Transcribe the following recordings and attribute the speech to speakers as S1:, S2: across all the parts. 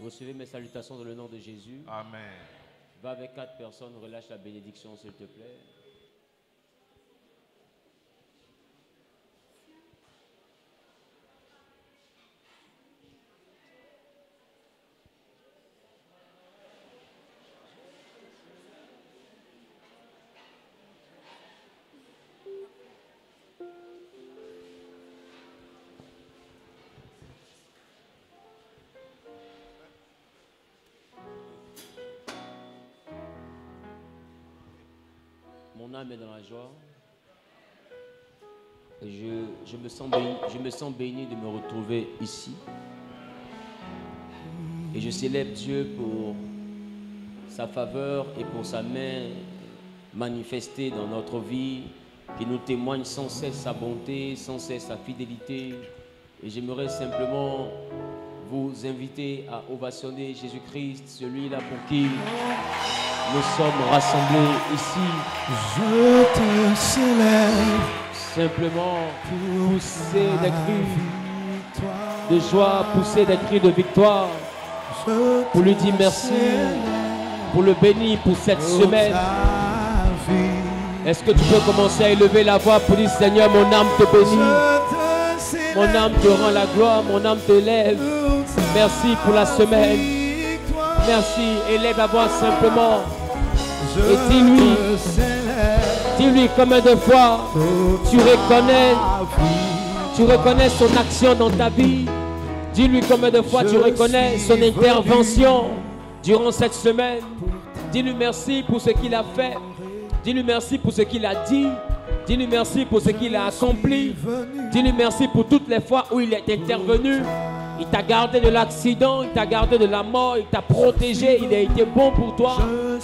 S1: Recevez mes salutations dans le nom de Jésus.
S2: Amen.
S1: Va avec 4 personnes, relâche la bénédiction s'il te plaît. Mon âme est dans la joie. Et je me sens béni de me retrouver ici. Et je célèbre Dieu pour sa faveur et pour sa main manifestée dans notre vie, qui nous témoigne sans cesse sa bonté, sans cesse sa fidélité. Et j'aimerais simplement vous inviter à ovationner Jésus-Christ, celui-là pour qui nous sommes rassemblés ici.
S3: Je te célèbre.
S1: Simplement pousser des cris de joie, pousser des cris de victoire. Pour lui dire merci, pour le bénir pour cette semaine. Est-ce que tu peux commencer à élever la voix pour dire Seigneur, mon âme te bénit. Mon âme te rend la gloire, mon âme te lève. Merci pour la semaine. Merci, élève la voix simplement. Et dis-lui combien de fois tu reconnais son action dans ta vie. Dis-lui combien de fois tu reconnais son intervention durant cette semaine. Dis-lui merci pour ce qu'il a fait. Dis-lui merci pour ce qu'il a dit. Dis-lui merci pour ce qu'il a accompli. Dis-lui merci pour toutes les fois où il est intervenu. Il t'a gardé de l'accident, il t'a gardé de la mort, il t'a protégé, il a été bon pour toi.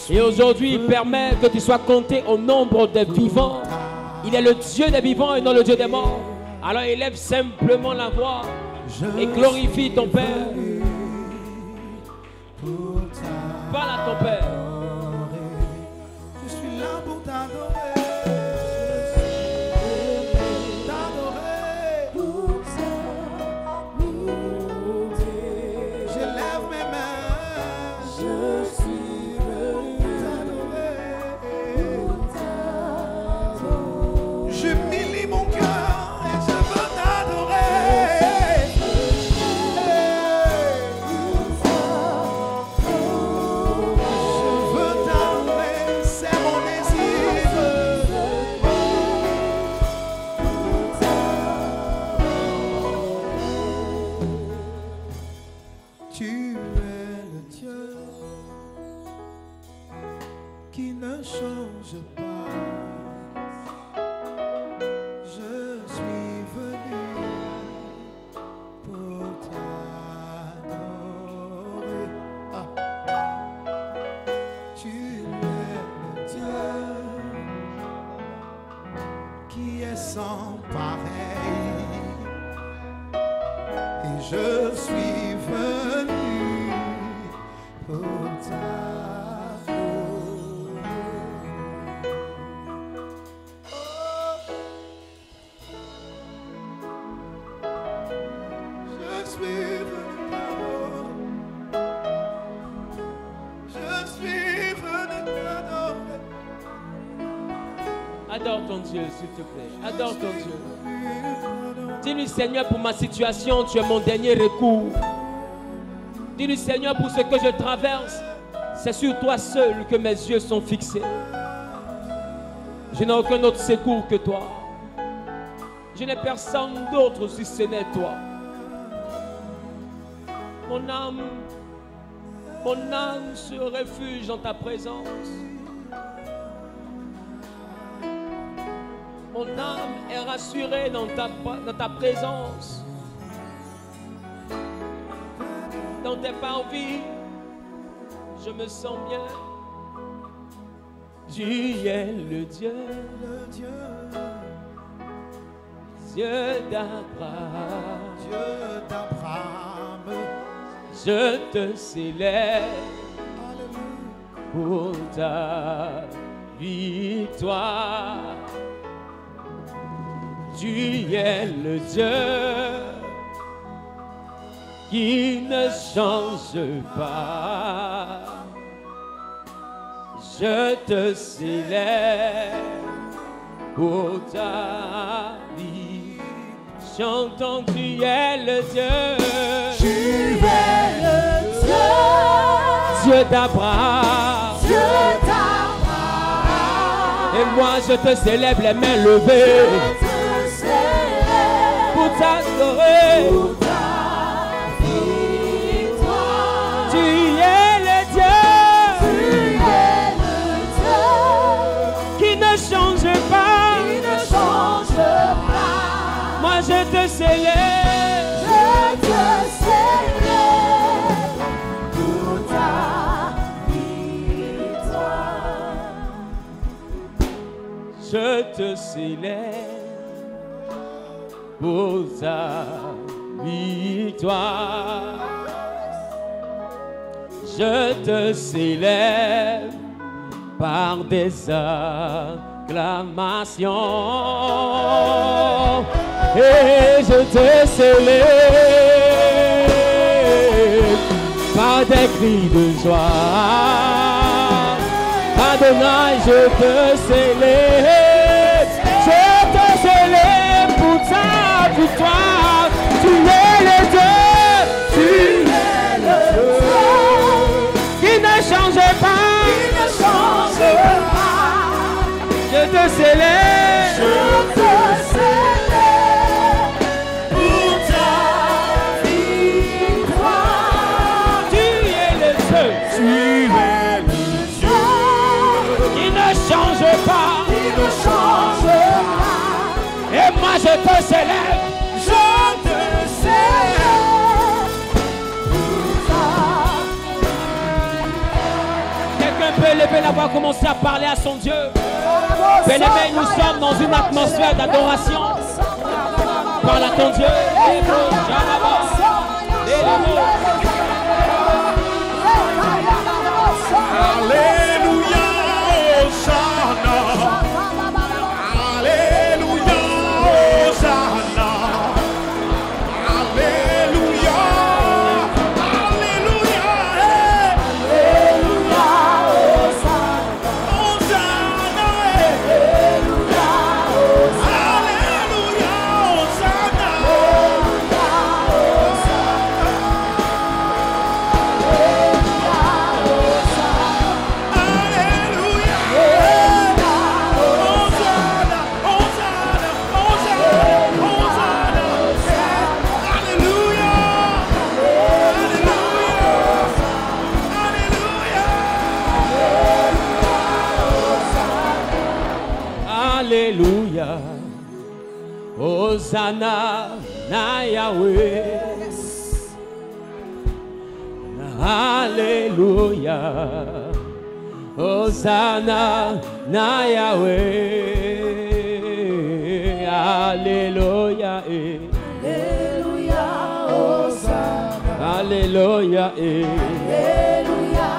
S1: Et aujourd'hui, il permet que tu sois compté au nombre des vivants. Il est le Dieu des vivants et non le Dieu des morts. Alors élève simplement la voix et glorifie ton Père. Parle à ton Père.
S3: Je suis là pour t'adorer.
S1: Adore ton Dieu, s'il te plaît. Adore ton Dieu. Dis-lui, Seigneur, pour ma situation, tu es mon dernier recours. Dis-lui, Seigneur, pour ce que je traverse, c'est sur toi seul que mes yeux sont fixés. Je n'ai aucun autre secours que toi. Je n'ai personne d'autre si ce n'est toi. Mon âme se réfugie dans ta présence. Mon âme est rassurée dans ta présence. Dans tes parvis, je me sens bien. Tu es le Dieu, Dieu d'Abraham. Je te célèbre pour ta victoire. Tu es le Dieu qui ne change pas. Je te célèbre pour ta vie. Chantons, tu es le Dieu.
S2: Tu es le Dieu.
S1: Dieu d'Abraham.
S2: Dieu d'Abraham.
S1: Et moi je te célèbre les mains levées.
S2: Je te célèbre
S1: Pour t'adorer.
S2: pour ta victoire.
S1: Tu es le Dieu.
S2: Tu es le Dieu
S1: Qui ne change pas.
S2: qui ne change pas.
S1: Moi je te célèbre.
S2: Je te célèbre pour ta victoire.
S1: Je te célèbre pour ta victoire. Je te célèbre par des acclamations. Et je te célèbre par des cris de joie. Adonai, je te célèbre. Je te célèbre pour ta victoire. Tu es le Dieu. Tu es le Dieu qui ne change pas.
S2: Qui ne change pas.
S1: Je te célèbre.
S2: Je te célèbre pour ta victoire.
S1: Tu es le Dieu.
S2: Tu es le Dieu
S1: Qui ne change pas.
S2: qui ne change pas.
S1: Et moi je te célèbre.
S2: Je te célèbre pour ta
S1: Quelqu'un peut lever la voix, commencer à parler à son Dieu. Bien-aimés, nous sommes dans une atmosphère d'adoration. Parle à ton Dieu.
S3: Alléluia, Hosanna. Alléluia, Hosanna. Alléluia, Alléluia,
S2: Alléluia, Hosanna.
S3: Hosanna,
S2: Alléluia, Hosanna.
S3: Alléluia, Hosanna. Alléluia, Hosanna, Hosanna, Hosanna, Hosanna. Alléluia,
S1: Alléluia. Hosanna na Yahweh. Alléluia. Hosanna na Yahweh. Alléluia.
S2: Alléluia, Hosanna.
S1: Alléluia.
S2: Alléluia,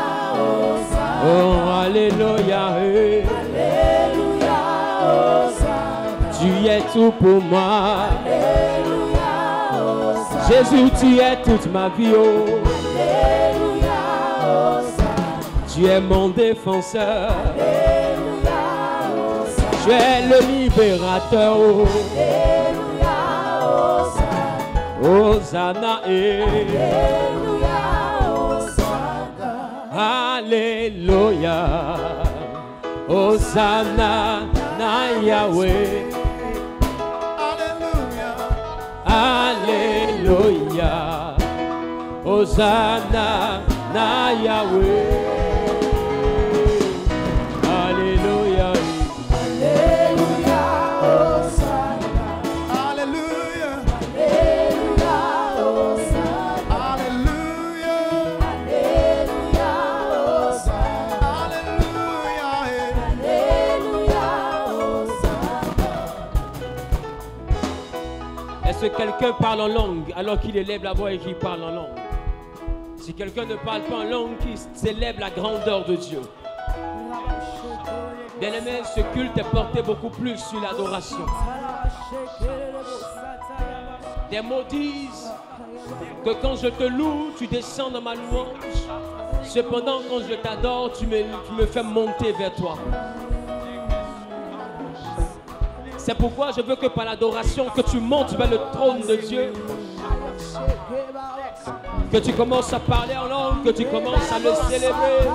S2: Hosanna.
S1: Oh, Alléluia.
S2: Alléluia, Hosanna.
S1: Tu es tout pour moi.
S2: Alléluia, Hosanna.
S1: Jésus, tu es toute ma vie. Oh.
S2: Alléluia, Hosanna.
S1: Tu es mon défenseur.
S2: Alléluia, Hosanna.
S1: Tu es le libérateur. Oh.
S2: Alléluia, Hosanna.
S1: Hosanna.
S2: Alléluia, Hosanna.
S1: Alléluia. Hosanna na Yahweh. Alléluia. Hosanna na Yahweh. Alléluia.
S2: Alléluia, Hosanna.
S3: Alléluia,
S2: Alléluia, Hosanna.
S3: Alléluia,
S2: Alléluia, Hosanna.
S3: Alléluia,
S2: Alléluia, Hosanna.
S1: Est-ce que quelqu'un parle en langue alors qu'il élève la voix et qu'il parle en langue? Si quelqu'un ne parle pas en langue, qu'il célèbre la grandeur de Dieu. Bien-aimé, ce culte est porté beaucoup plus sur l'adoration. Des mots disent que quand je te loue, tu descends dans ma louange. Cependant, quand je t'adore, tu me fais monter vers toi. C'est pourquoi je veux que par l'adoration, que tu montes vers le trône de Dieu. Que tu commences à parler en langue, que tu commences à le célébrer.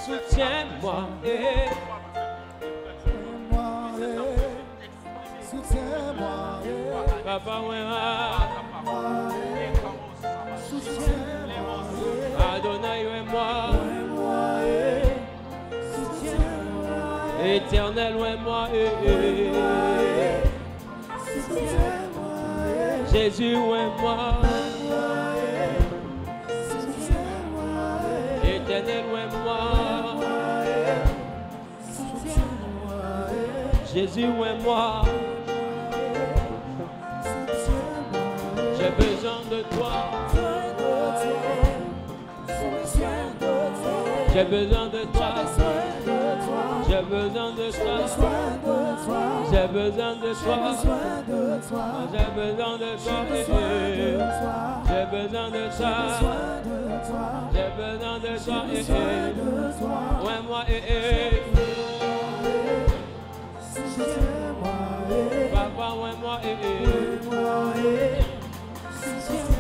S1: Soutiens-moi,
S3: soutiens-moi,
S1: Papa,
S3: soutiens-moi,
S1: Adonai, moi, Éternel, moi, Jésus, moi, Éternel, moi, Jésus, moi, j'ai besoin de toi. J'ai besoin de toi. J'ai besoin de toi. J'ai besoin de toi. J'ai besoin de toi. J'ai besoin de toi. J'ai besoin de toi. Ouais, moi, Papa, ouais, moi,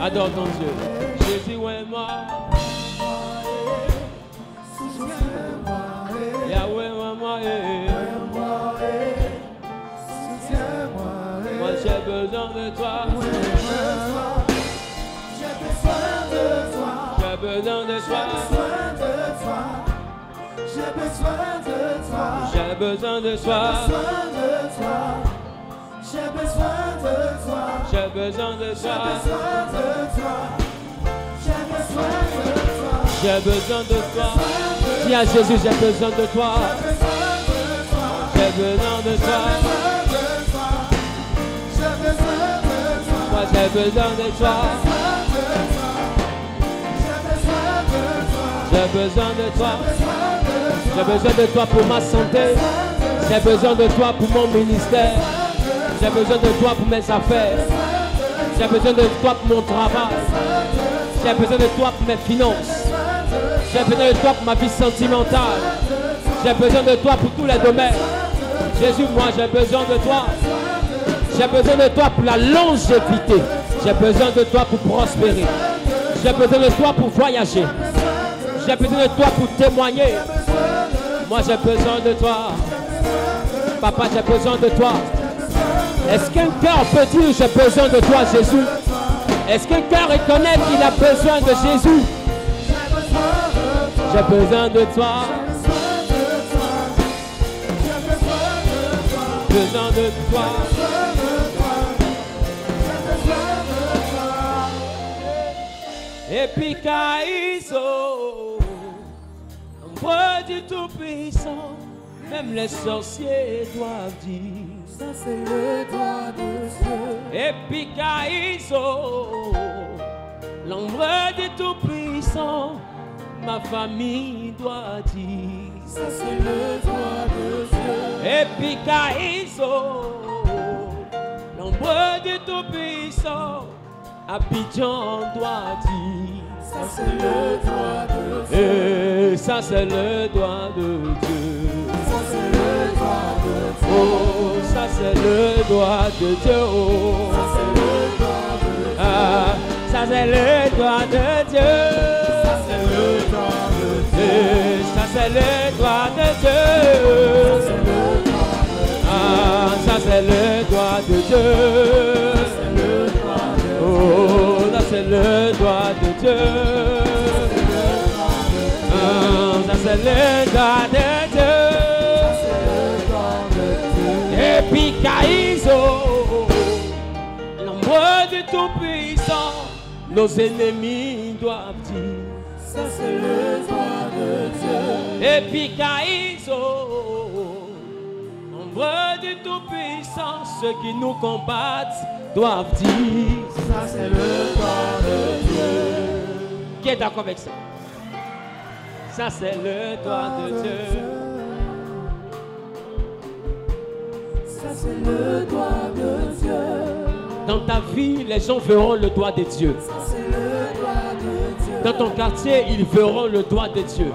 S1: adore ton Dieu. Jésus, ouais, moi. Yahweh, ouais, moi, moi, j'ai besoin de toi. J'ai besoin de toi. J'ai besoin de toi. J'ai besoin de toi. J'ai besoin de toi. J'ai besoin de toi. J'ai besoin de toi. J'ai besoin de toi. Dis à Jésus, j'ai besoin de toi. J'ai besoin de toi. Moi, j'ai besoin de toi. J'ai besoin de toi. J'ai besoin de toi pour ma santé. J'ai besoin de toi pour mon ministère. J'ai besoin de toi pour mes affaires. J'ai besoin de toi pour mon travail. J'ai besoin de toi pour mes finances. J'ai besoin de toi pour ma vie sentimentale. J'ai besoin de toi pour tous les domaines. Jésus, moi j'ai besoin de toi. J'ai besoin de toi pour la longévité. J'ai besoin de toi pour prospérer. J'ai besoin de toi pour voyager. J'ai besoin de toi pour témoigner. Moi j'ai besoin de toi. Papa, j'ai besoin de toi. Est-ce qu'un cœur peut dire j'ai besoin de toi, Jésus? Est-ce qu'un cœur reconnaît qu'il a besoin de Jésus? J'ai besoin de toi. Besoin de toi. Et puis Kaïso, ombre du Tout-Puissant, même les sorciers doivent dire.
S2: Ça c'est le doigt de Dieu.
S1: Et puis Kaïso, l'ombre du Tout-Puissant, ma famille doit dire.
S2: Ça c'est le doigt de Dieu.
S1: Et puis Kaïso, l'ombre du Tout-Puissant, Abidjan doit dire.
S2: Ça c'est le doigt de Dieu.
S1: Et ça c'est le doigt de Dieu.
S2: Ça c'est le doigt de Dieu.
S1: Oh, ça c'est le doigt de Dieu. Oh.
S2: Ça c'est le doigt de Dieu.
S1: Ah, ça c'est le doigt de Dieu.
S2: Ça c'est le doigt de Dieu.
S1: Et ça c'est le doigt de Dieu. Ah, ça c'est le doigt de Dieu. Oh, ça c'est le doigt de Dieu. Ah, ça c'est le doigt de Dieu. Epikaizo, l'ombre du Tout-Puissant, nos ennemis doivent dire.
S2: Ça c'est le droit de Dieu.
S1: Epikaizo, l'ombre du Tout-Puissant, ceux qui nous combattent doivent dire.
S2: Ça c'est le droit de Dieu.
S1: Qui est d'accord avec ça? Ça c'est le droit de Dieu.
S2: Ça c'est le droit de Dieu.
S1: Dans ta vie, les gens verront le doigt de Dieu.
S2: Ça c'est le droit de Dieu.
S1: Dans ton quartier, ils verront le doigt de Dieu.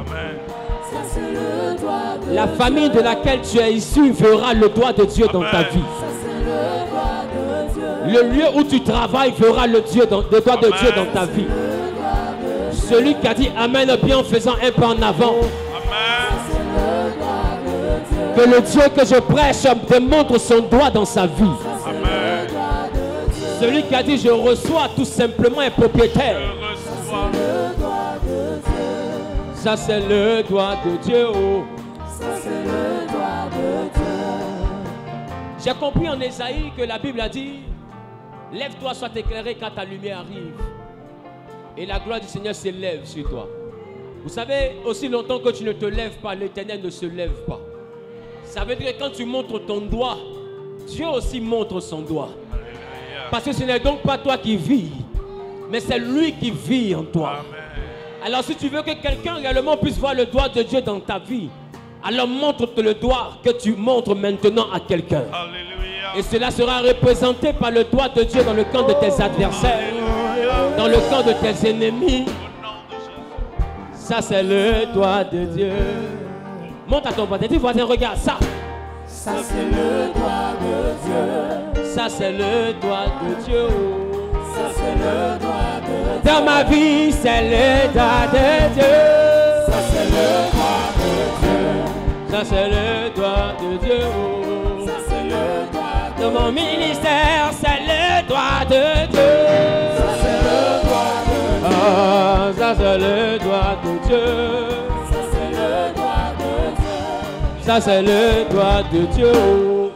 S2: Ça c'est le droit de Dieu.
S1: La famille de laquelle tu es issu verra le doigt de Dieu dans ta vie.
S2: Ça c'est le droit de Dieu.
S1: Le lieu où tu travailles verra le doigt de Dieu dans ta vie. Celui qui a dit Amen bien en faisant un pas en avant. Que le Dieu que je prêche démontre son doigt dans sa vie. Celui qui a dit je reçois tout simplement un propriétaire. Ça c'est le doigt de Dieu. Oh.
S2: Ça c'est le droit de Dieu.
S1: J'ai compris en Ésaïe que la Bible a dit lève-toi, sois éclairé quand ta lumière arrive. Et la gloire du Seigneur s'élève sur toi. Vous savez, aussi longtemps que tu ne te lèves pas, l'Éternel ne se lève pas. Ça veut dire que quand tu montres ton doigt, Dieu aussi montre son doigt. Parce que ce n'est donc pas toi qui vis, mais c'est lui qui vit en toi. Alors si tu veux que quelqu'un réellement puisse voir le doigt de Dieu dans ta vie, alors montre-te le doigt que tu montres maintenant à quelqu'un. Et cela sera représenté par le doigt de Dieu dans le camp de tes adversaires, dans le camp de tes ennemis. Ça c'est le doigt de Dieu. Monte à ton voisin, dis voisin, regarde ça.
S2: Ça c'est le droit de Dieu.
S1: Ça c'est le doigt de Dieu.
S2: Ça c'est le droit de Dieu.
S1: Dans ma vie c'est le doigt de Dieu.
S2: Ça c'est le droit de Dieu.
S1: Ça c'est le doigt de Dieu.
S2: Ça c'est le droit de Dieu.
S1: Dans mon ministère c'est le doigt de Dieu.
S2: Ça c'est le droit de Dieu.
S1: Ah, ça c'est le doigt de Dieu.
S2: Ça c'est le droit de Dieu.
S1: Ça c'est le doigt de Dieu.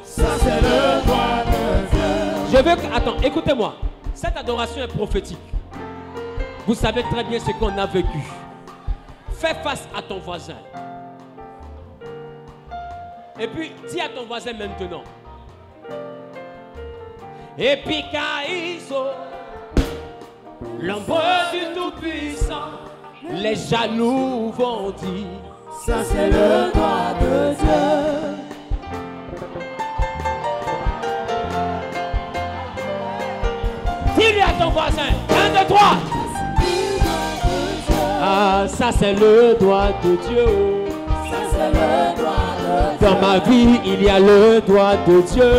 S2: Ça c'est le droit de Dieu.
S1: Je veux que... Attends, écoutez-moi. Cette adoration est prophétique. Vous savez très bien ce qu'on a vécu. Fais face à ton voisin. Et puis, dis à ton voisin maintenant. Epikaizo, l'ombre du Tout-Puissant, les jaloux vont dire.
S2: Ça c'est le droit de Dieu.
S1: Dis-lui à ton voisin. 1, 2, 3. Ah, ça c'est le doigt de Dieu.
S2: Ça c'est le droit de Dieu.
S1: Dans ma vie, il y a le doigt de Dieu.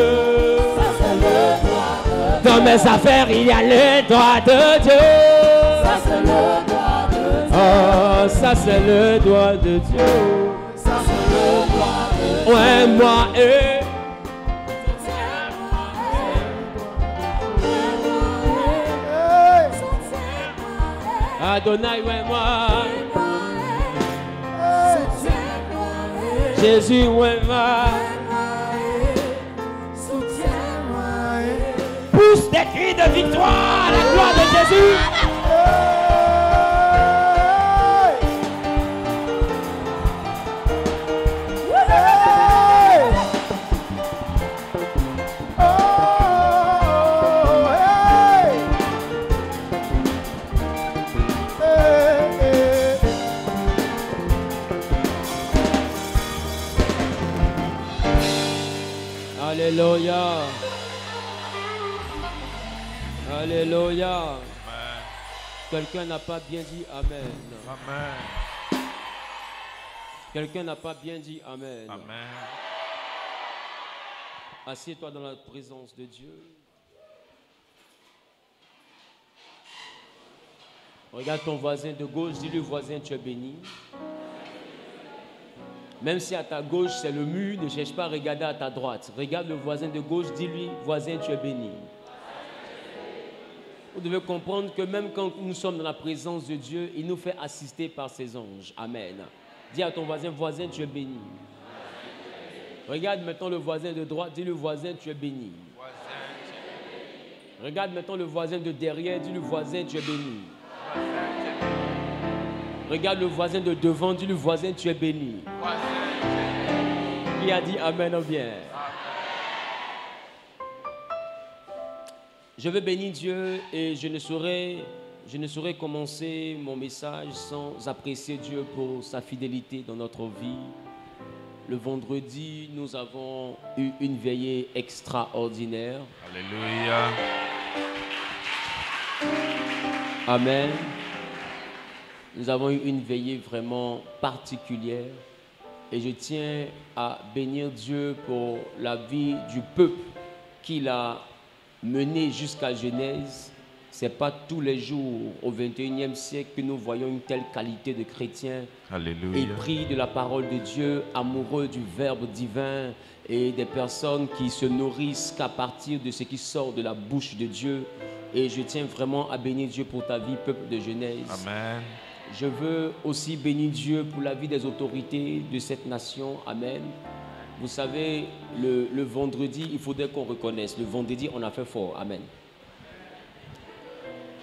S2: Ça c'est le droit de Dieu.
S1: Dans mes affaires, il y a le doigt de Dieu.
S2: Ça c'est le droit de Dieu.
S1: Ah, ça c'est le doigt de Dieu.
S2: Ça c'est le droit de Dieu.
S1: Ouais, moi et Adonai, ouais, moi. Jésus, ouais, moi. Pousse des cris de victoire à la gloire de Jésus. Alléluia. Alléluia. Quelqu'un n'a pas bien dit Amen.
S4: Amen.
S1: Quelqu'un n'a pas bien dit Amen.
S4: Amen.
S1: Assieds-toi dans la présence de Dieu. Regarde ton voisin de gauche, dis-lui voisin, tu es béni. Même si à ta gauche c'est le mur, ne cherche pas à regarder à ta droite. Regarde le voisin de gauche, dis-lui voisin, tu es béni. Vous devez comprendre que même quand nous sommes dans la présence de Dieu, il nous fait assister par ses anges. Amen. Dis à ton voisin, voisin, tu es béni. Regarde maintenant le voisin de droite, dis le voisin, tu es béni. Regarde maintenant le voisin de derrière, dis le voisin, tu es béni. Regarde le voisin de devant, dis le voisin, tu es béni. Qui a dit amen ou bien? Je veux bénir Dieu et je ne saurais commencer mon message sans apprécier Dieu pour sa fidélité dans notre vie. Le vendredi, nous avons eu une veillée extraordinaire.
S4: Alléluia.
S1: Amen. Nous avons eu une veillée vraiment particulière. Et je tiens à bénir Dieu pour la vie du peuple qu'il a mené jusqu'à Genèse. Ce n'est pas tous les jours au XXIe siècle que nous voyons une telle qualité de chrétiens.
S4: Alléluia.
S1: Épris de la parole de Dieu, amoureux du Verbe divin et des personnes qui se nourrissent qu'à partir de ce qui sort de la bouche de Dieu. Et je tiens vraiment à bénir Dieu pour ta vie, peuple de Genèse.
S4: Amen.
S1: Je veux aussi bénir Dieu pour la vie des autorités de cette nation. Amen. Vous savez, le vendredi, il faudrait qu'on reconnaisse. Le vendredi, on a fait fort. Amen.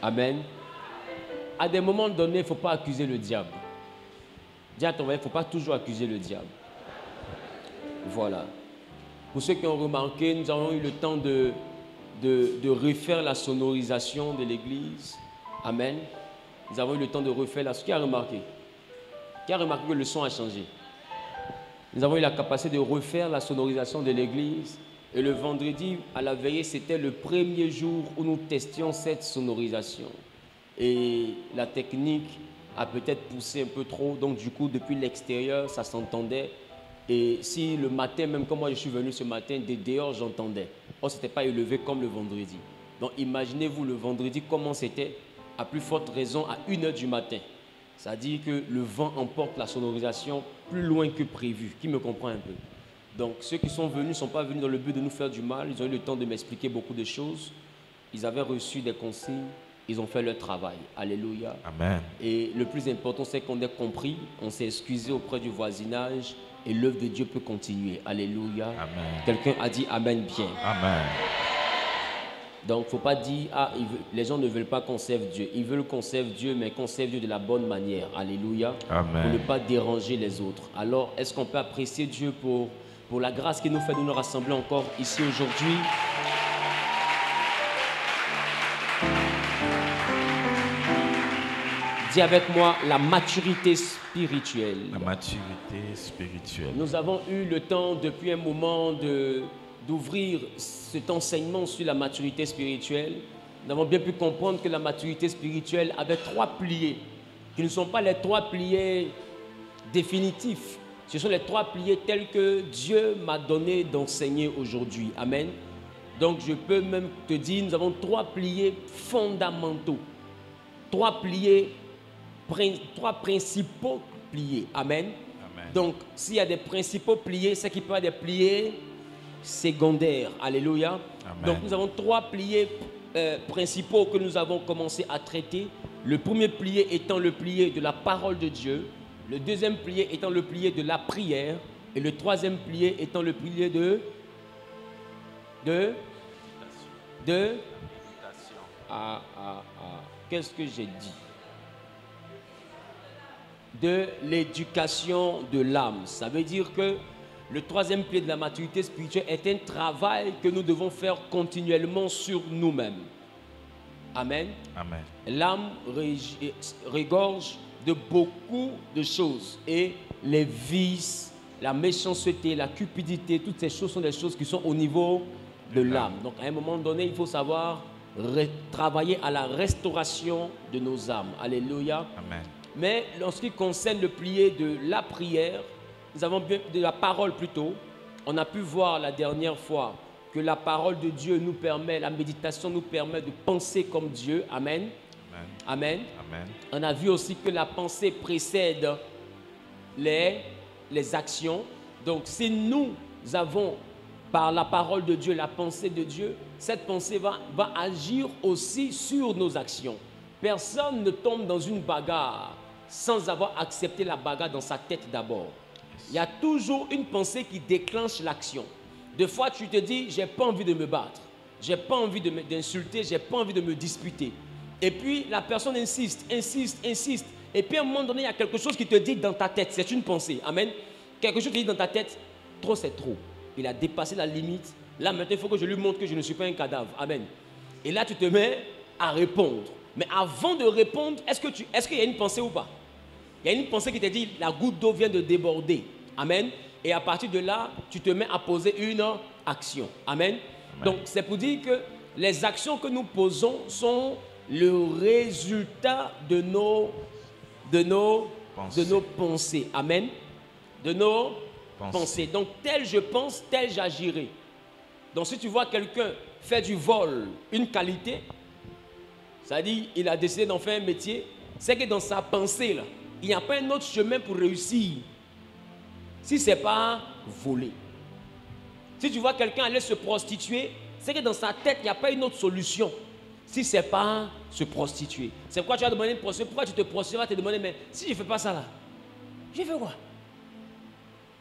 S1: Amen. À des moments donnés, il ne faut pas accuser le diable. Dis à ton voisin, il ne faut pas toujours accuser le diable. Voilà. Pour ceux qui ont remarqué, nous avons eu le temps de refaire la sonorisation de l'église. Amen. Nous avons eu le temps de refaire la... Qui a remarqué? Qui a remarqué que le son a changé? Nous avons eu la capacité de refaire la sonorisation de l'église. Et le vendredi, à la veillée, c'était le premier jour où nous testions cette sonorisation. Et la technique a peut-être poussé un peu trop. Donc du coup, depuis l'extérieur, ça s'entendait. Et si le matin, même comme moi je suis venu ce matin, dès dehors, j'entendais. Oh, ce n'était pas élevé comme le vendredi. Donc imaginez-vous le vendredi, comment c'était, à plus forte raison, à 1h du matin. C'est-à-dire que le vent emporte la sonorisation plus loin que prévu. Qui me comprend un peu? Donc ceux qui sont venus ne sont pas venus dans le but de nous faire du mal. Ils ont eu le temps de m'expliquer beaucoup de choses. Ils avaient reçu des consignes. Ils ont fait leur travail. Alléluia.
S4: Amen.
S1: Et le plus important, c'est qu'on ait compris. On s'est excusé auprès du voisinage. Et l'œuvre de Dieu peut continuer. Alléluia.
S4: Amen.
S1: Quelqu'un a dit Amen bien.
S4: Amen.
S1: Donc, il ne faut pas dire, les gens ne veulent pas qu'on serve Dieu. Ils veulent qu'on serve Dieu, mais qu'on serve Dieu de la bonne manière. Alléluia.
S4: Amen.
S1: Pour ne pas déranger les autres. Alors, est-ce qu'on peut apprécier Dieu pour la grâce qu'il nous fait de nous rassembler encore ici aujourd'hui? Dis avec moi, la maturité spirituelle.
S4: La maturité spirituelle.
S1: Nous avons eu le temps depuis un moment d'ouvrir cet enseignement sur la maturité spirituelle. Nous avons bien pu comprendre que la maturité spirituelle avait 3 piliers, qui ne sont pas les 3 piliers définitifs. Ce sont les 3 piliers tels que Dieu m'a donné d'enseigner aujourd'hui. Amen. Donc je peux même te dire, nous avons 3 piliers fondamentaux. 3 principaux pliés. Amen.
S4: Amen.
S1: Donc, s'il y a des principaux pliés, c'est qu'il peut y avoir des pliés secondaires. Alléluia.
S4: Amen.
S1: Donc, nous avons 3 pliés principaux que nous avons commencé à traiter. Le premier plié étant le plié de la parole de Dieu. Le deuxième plié étant le plié de la prière. Et le troisième plié étant le plié de qu'est-ce que j'ai dit? De l'éducation de l'âme. Ça veut dire que le troisième pilier de la maturité spirituelle est un travail que nous devons faire continuellement sur nous-mêmes. Amen.
S4: Amen.
S1: L'âme regorge de beaucoup de choses. Et les vices, la méchanceté, la cupidité, toutes ces choses sont des choses qui sont au niveau de l'âme. Donc à un moment donné, il faut savoir travailler à la restauration de nos âmes. Alléluia.
S4: Amen.
S1: Mais en ce qui concerne le plié de la prière, nous avons bien, de la parole plutôt, on a pu voir la dernière fois que la parole de Dieu nous permet, la méditation nous permet de penser comme Dieu. Amen. Amen.
S4: Amen.
S1: On a vu aussi que la pensée précède les actions. Donc si nous avons par la parole de Dieu, la pensée de Dieu, cette pensée va agir aussi sur nos actions. Personne ne tombe dans une bagarre sans avoir accepté la bagarre dans sa tête d'abord. Il y a toujours une pensée qui déclenche l'action. Des fois, tu te dis, j'ai pas envie de me battre. J'ai pas envie d'insulter, j'ai pas envie de me disputer. Et puis, la personne insiste. Et puis, à un moment donné, il y a quelque chose qui te dit dans ta tête. C'est une pensée. Amen. Quelque chose qui te dit dans ta tête, trop c'est trop. Il a dépassé la limite. Là, maintenant, il faut que je lui montre que je ne suis pas un cadavre. Amen. Et là, tu te mets à répondre. Mais avant de répondre, est-ce qu'il y a une pensée ou pas? Il y a une pensée qui te dit, la goutte d'eau vient de déborder. Amen. Et à partir de là, tu te mets à poser une action. Amen. Donc, c'est pour dire que les actions que nous posons sont le résultat de nos pensées. Amen. De nos pensées. Donc, tel je pense, tel j'agirai. Donc, si tu vois quelqu'un faire du vol une qualité, ça dit il a décidé d'en faire un métier, c'est que dans sa pensée, là, il n'y a pas un autre chemin pour réussir si ce n'est pas voler. Si tu vois quelqu'un aller se prostituer, c'est que dans sa tête, il n'y a pas une autre solution si ce n'est pas se prostituer. C'est pourquoi tu vas demander une prostituée. Pourquoi tu te prostitues? Tu vas te demander, mais si je ne fais pas ça là, je fais quoi?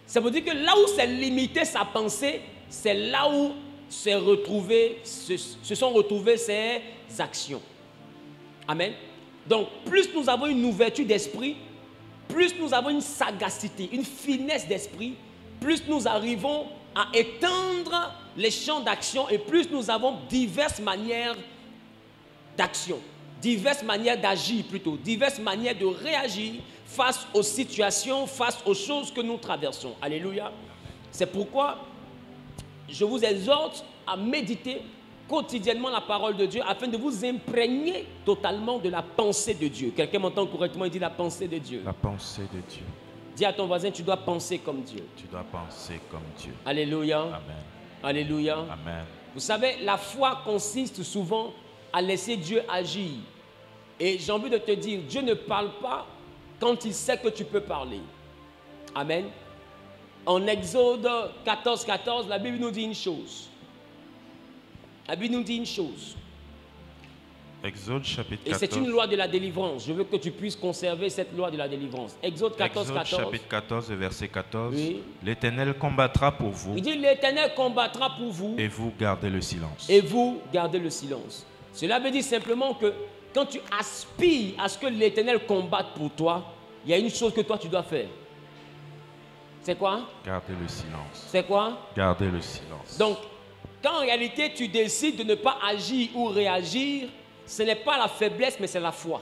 S1: Ça veut dire que là où c'est limité sa pensée, c'est là où se sont retrouvées ses actions. Amen. Donc, plus nous avons une ouverture d'esprit, plus nous avons une sagacité, une finesse d'esprit, plus nous arrivons à étendre les champs d'action et plus nous avons diverses manières d'action, diverses manières d'agir plutôt, diverses manières de réagir face aux situations, face aux choses que nous traversons. Alléluia. C'est pourquoi je vous exhorte à méditer quotidiennement la parole de Dieu afin de vous imprégner totalement de la pensée de Dieu. Quelqu'un m'entend correctement, il dit la pensée de Dieu.
S4: La pensée de Dieu.
S1: Dis à ton voisin, tu dois penser comme Dieu.
S4: Tu dois penser comme Dieu.
S1: Alléluia.
S4: Amen.
S1: Alléluia.
S4: Amen.
S1: Vous savez, la foi consiste souvent à laisser Dieu agir. Et j'ai envie de te dire, Dieu ne parle pas quand il sait que tu peux parler. Amen. En Exode 14, 14, la Bible nous dit une chose. La Bible nous dit une chose.
S4: Exode chapitre 14.
S1: Et c'est une loi de la délivrance. Je veux que tu puisses conserver cette loi de la délivrance. Exode 14,
S4: Exode
S1: 14.
S4: chapitre 14, verset 14.
S1: Oui.
S4: L'Éternel combattra pour vous.
S1: Il dit, l'Éternel combattra pour vous.
S4: Et vous gardez le silence.
S1: Et vous gardez le silence. Cela veut dire simplement que quand tu aspires à ce que l'Éternel combatte pour toi, il y a une chose que toi tu dois faire. C'est quoi?
S4: Gardez le silence.
S1: C'est quoi?
S4: Gardez le silence.
S1: Donc, quand en réalité tu décides de ne pas agir ou réagir, ce n'est pas la faiblesse, mais c'est la foi.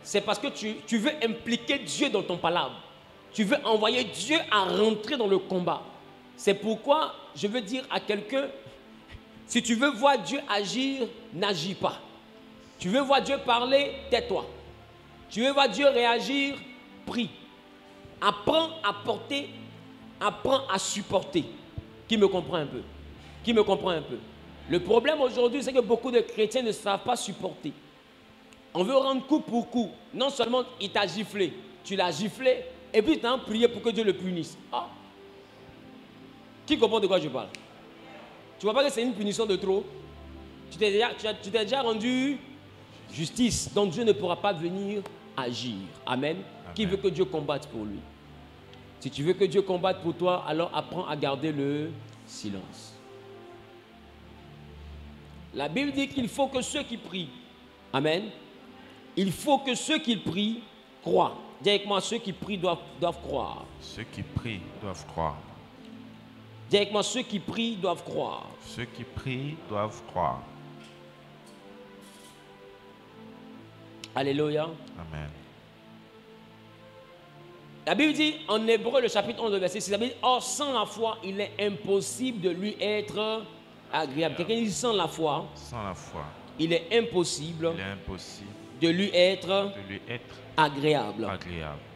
S1: C'est parce que tu veux impliquer Dieu dans ton palabre. Tu veux envoyer Dieu à rentrer dans le combat. C'est pourquoi je veux dire à quelqu'un, si tu veux voir Dieu agir, n'agis pas. Tu veux voir Dieu parler, tais-toi. Tu veux voir Dieu réagir, prie. Apprends à porter, apprends à supporter. Qui me comprend un peu? Qui me comprend un peu? Le problème aujourd'hui, c'est que beaucoup de chrétiens ne savent pas supporter. On veut rendre coup pour coup. Non seulement il t'a giflé, tu l'as giflé, et puis tu as prié pour que Dieu le punisse. Ah. Qui comprend de quoi je parle? Tu ne vois pas que c'est une punition de trop? Tu t'es déjà rendu justice. Donc Dieu ne pourra pas venir agir. Amen. Amen. Qui veut que Dieu combatte pour lui? Si tu veux que Dieu combatte pour toi, alors apprends à garder le silence. La Bible dit qu'il faut que ceux qui prient, amen, il faut que ceux qui prient croient. Dis avec moi, ceux qui prient doivent croire.
S4: Ceux qui prient doivent croire.
S1: Dis avec moi, ceux qui prient doivent croire.
S4: Ceux qui prient doivent croire.
S1: Alléluia.
S4: Amen.
S1: La Bible dit en Hébreu, le chapitre 11, verset 6, la Bible dit, or sans la foi, il est impossible de lui être agréable. Quelqu'un dit sans la foi.
S4: Sans la foi.
S1: Il est impossible.
S4: Il est impossible
S1: de lui être agréable.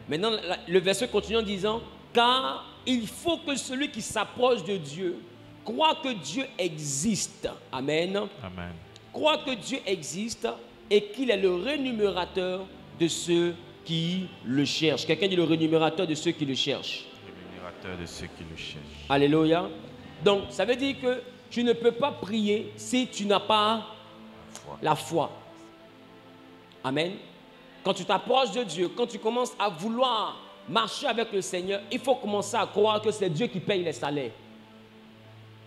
S1: Maintenant, le verset continue en disant, car il faut que celui qui s'approche de Dieu croit que Dieu existe. Amen.
S4: Amen.
S1: Croit que Dieu existe et qu'il est le rémunérateur de ceux qui le cherchent. Quelqu'un dit le rémunérateur de ceux qui le cherchent.
S4: Le rémunérateur de ceux qui le cherchent.
S1: Alléluia. Donc, ça veut dire que tu ne peux pas prier si tu n'as pas la foi. Amen. Quand tu t'approches de Dieu, quand tu commences à vouloir marcher avec le Seigneur, il faut commencer à croire que c'est Dieu qui paye les salaires.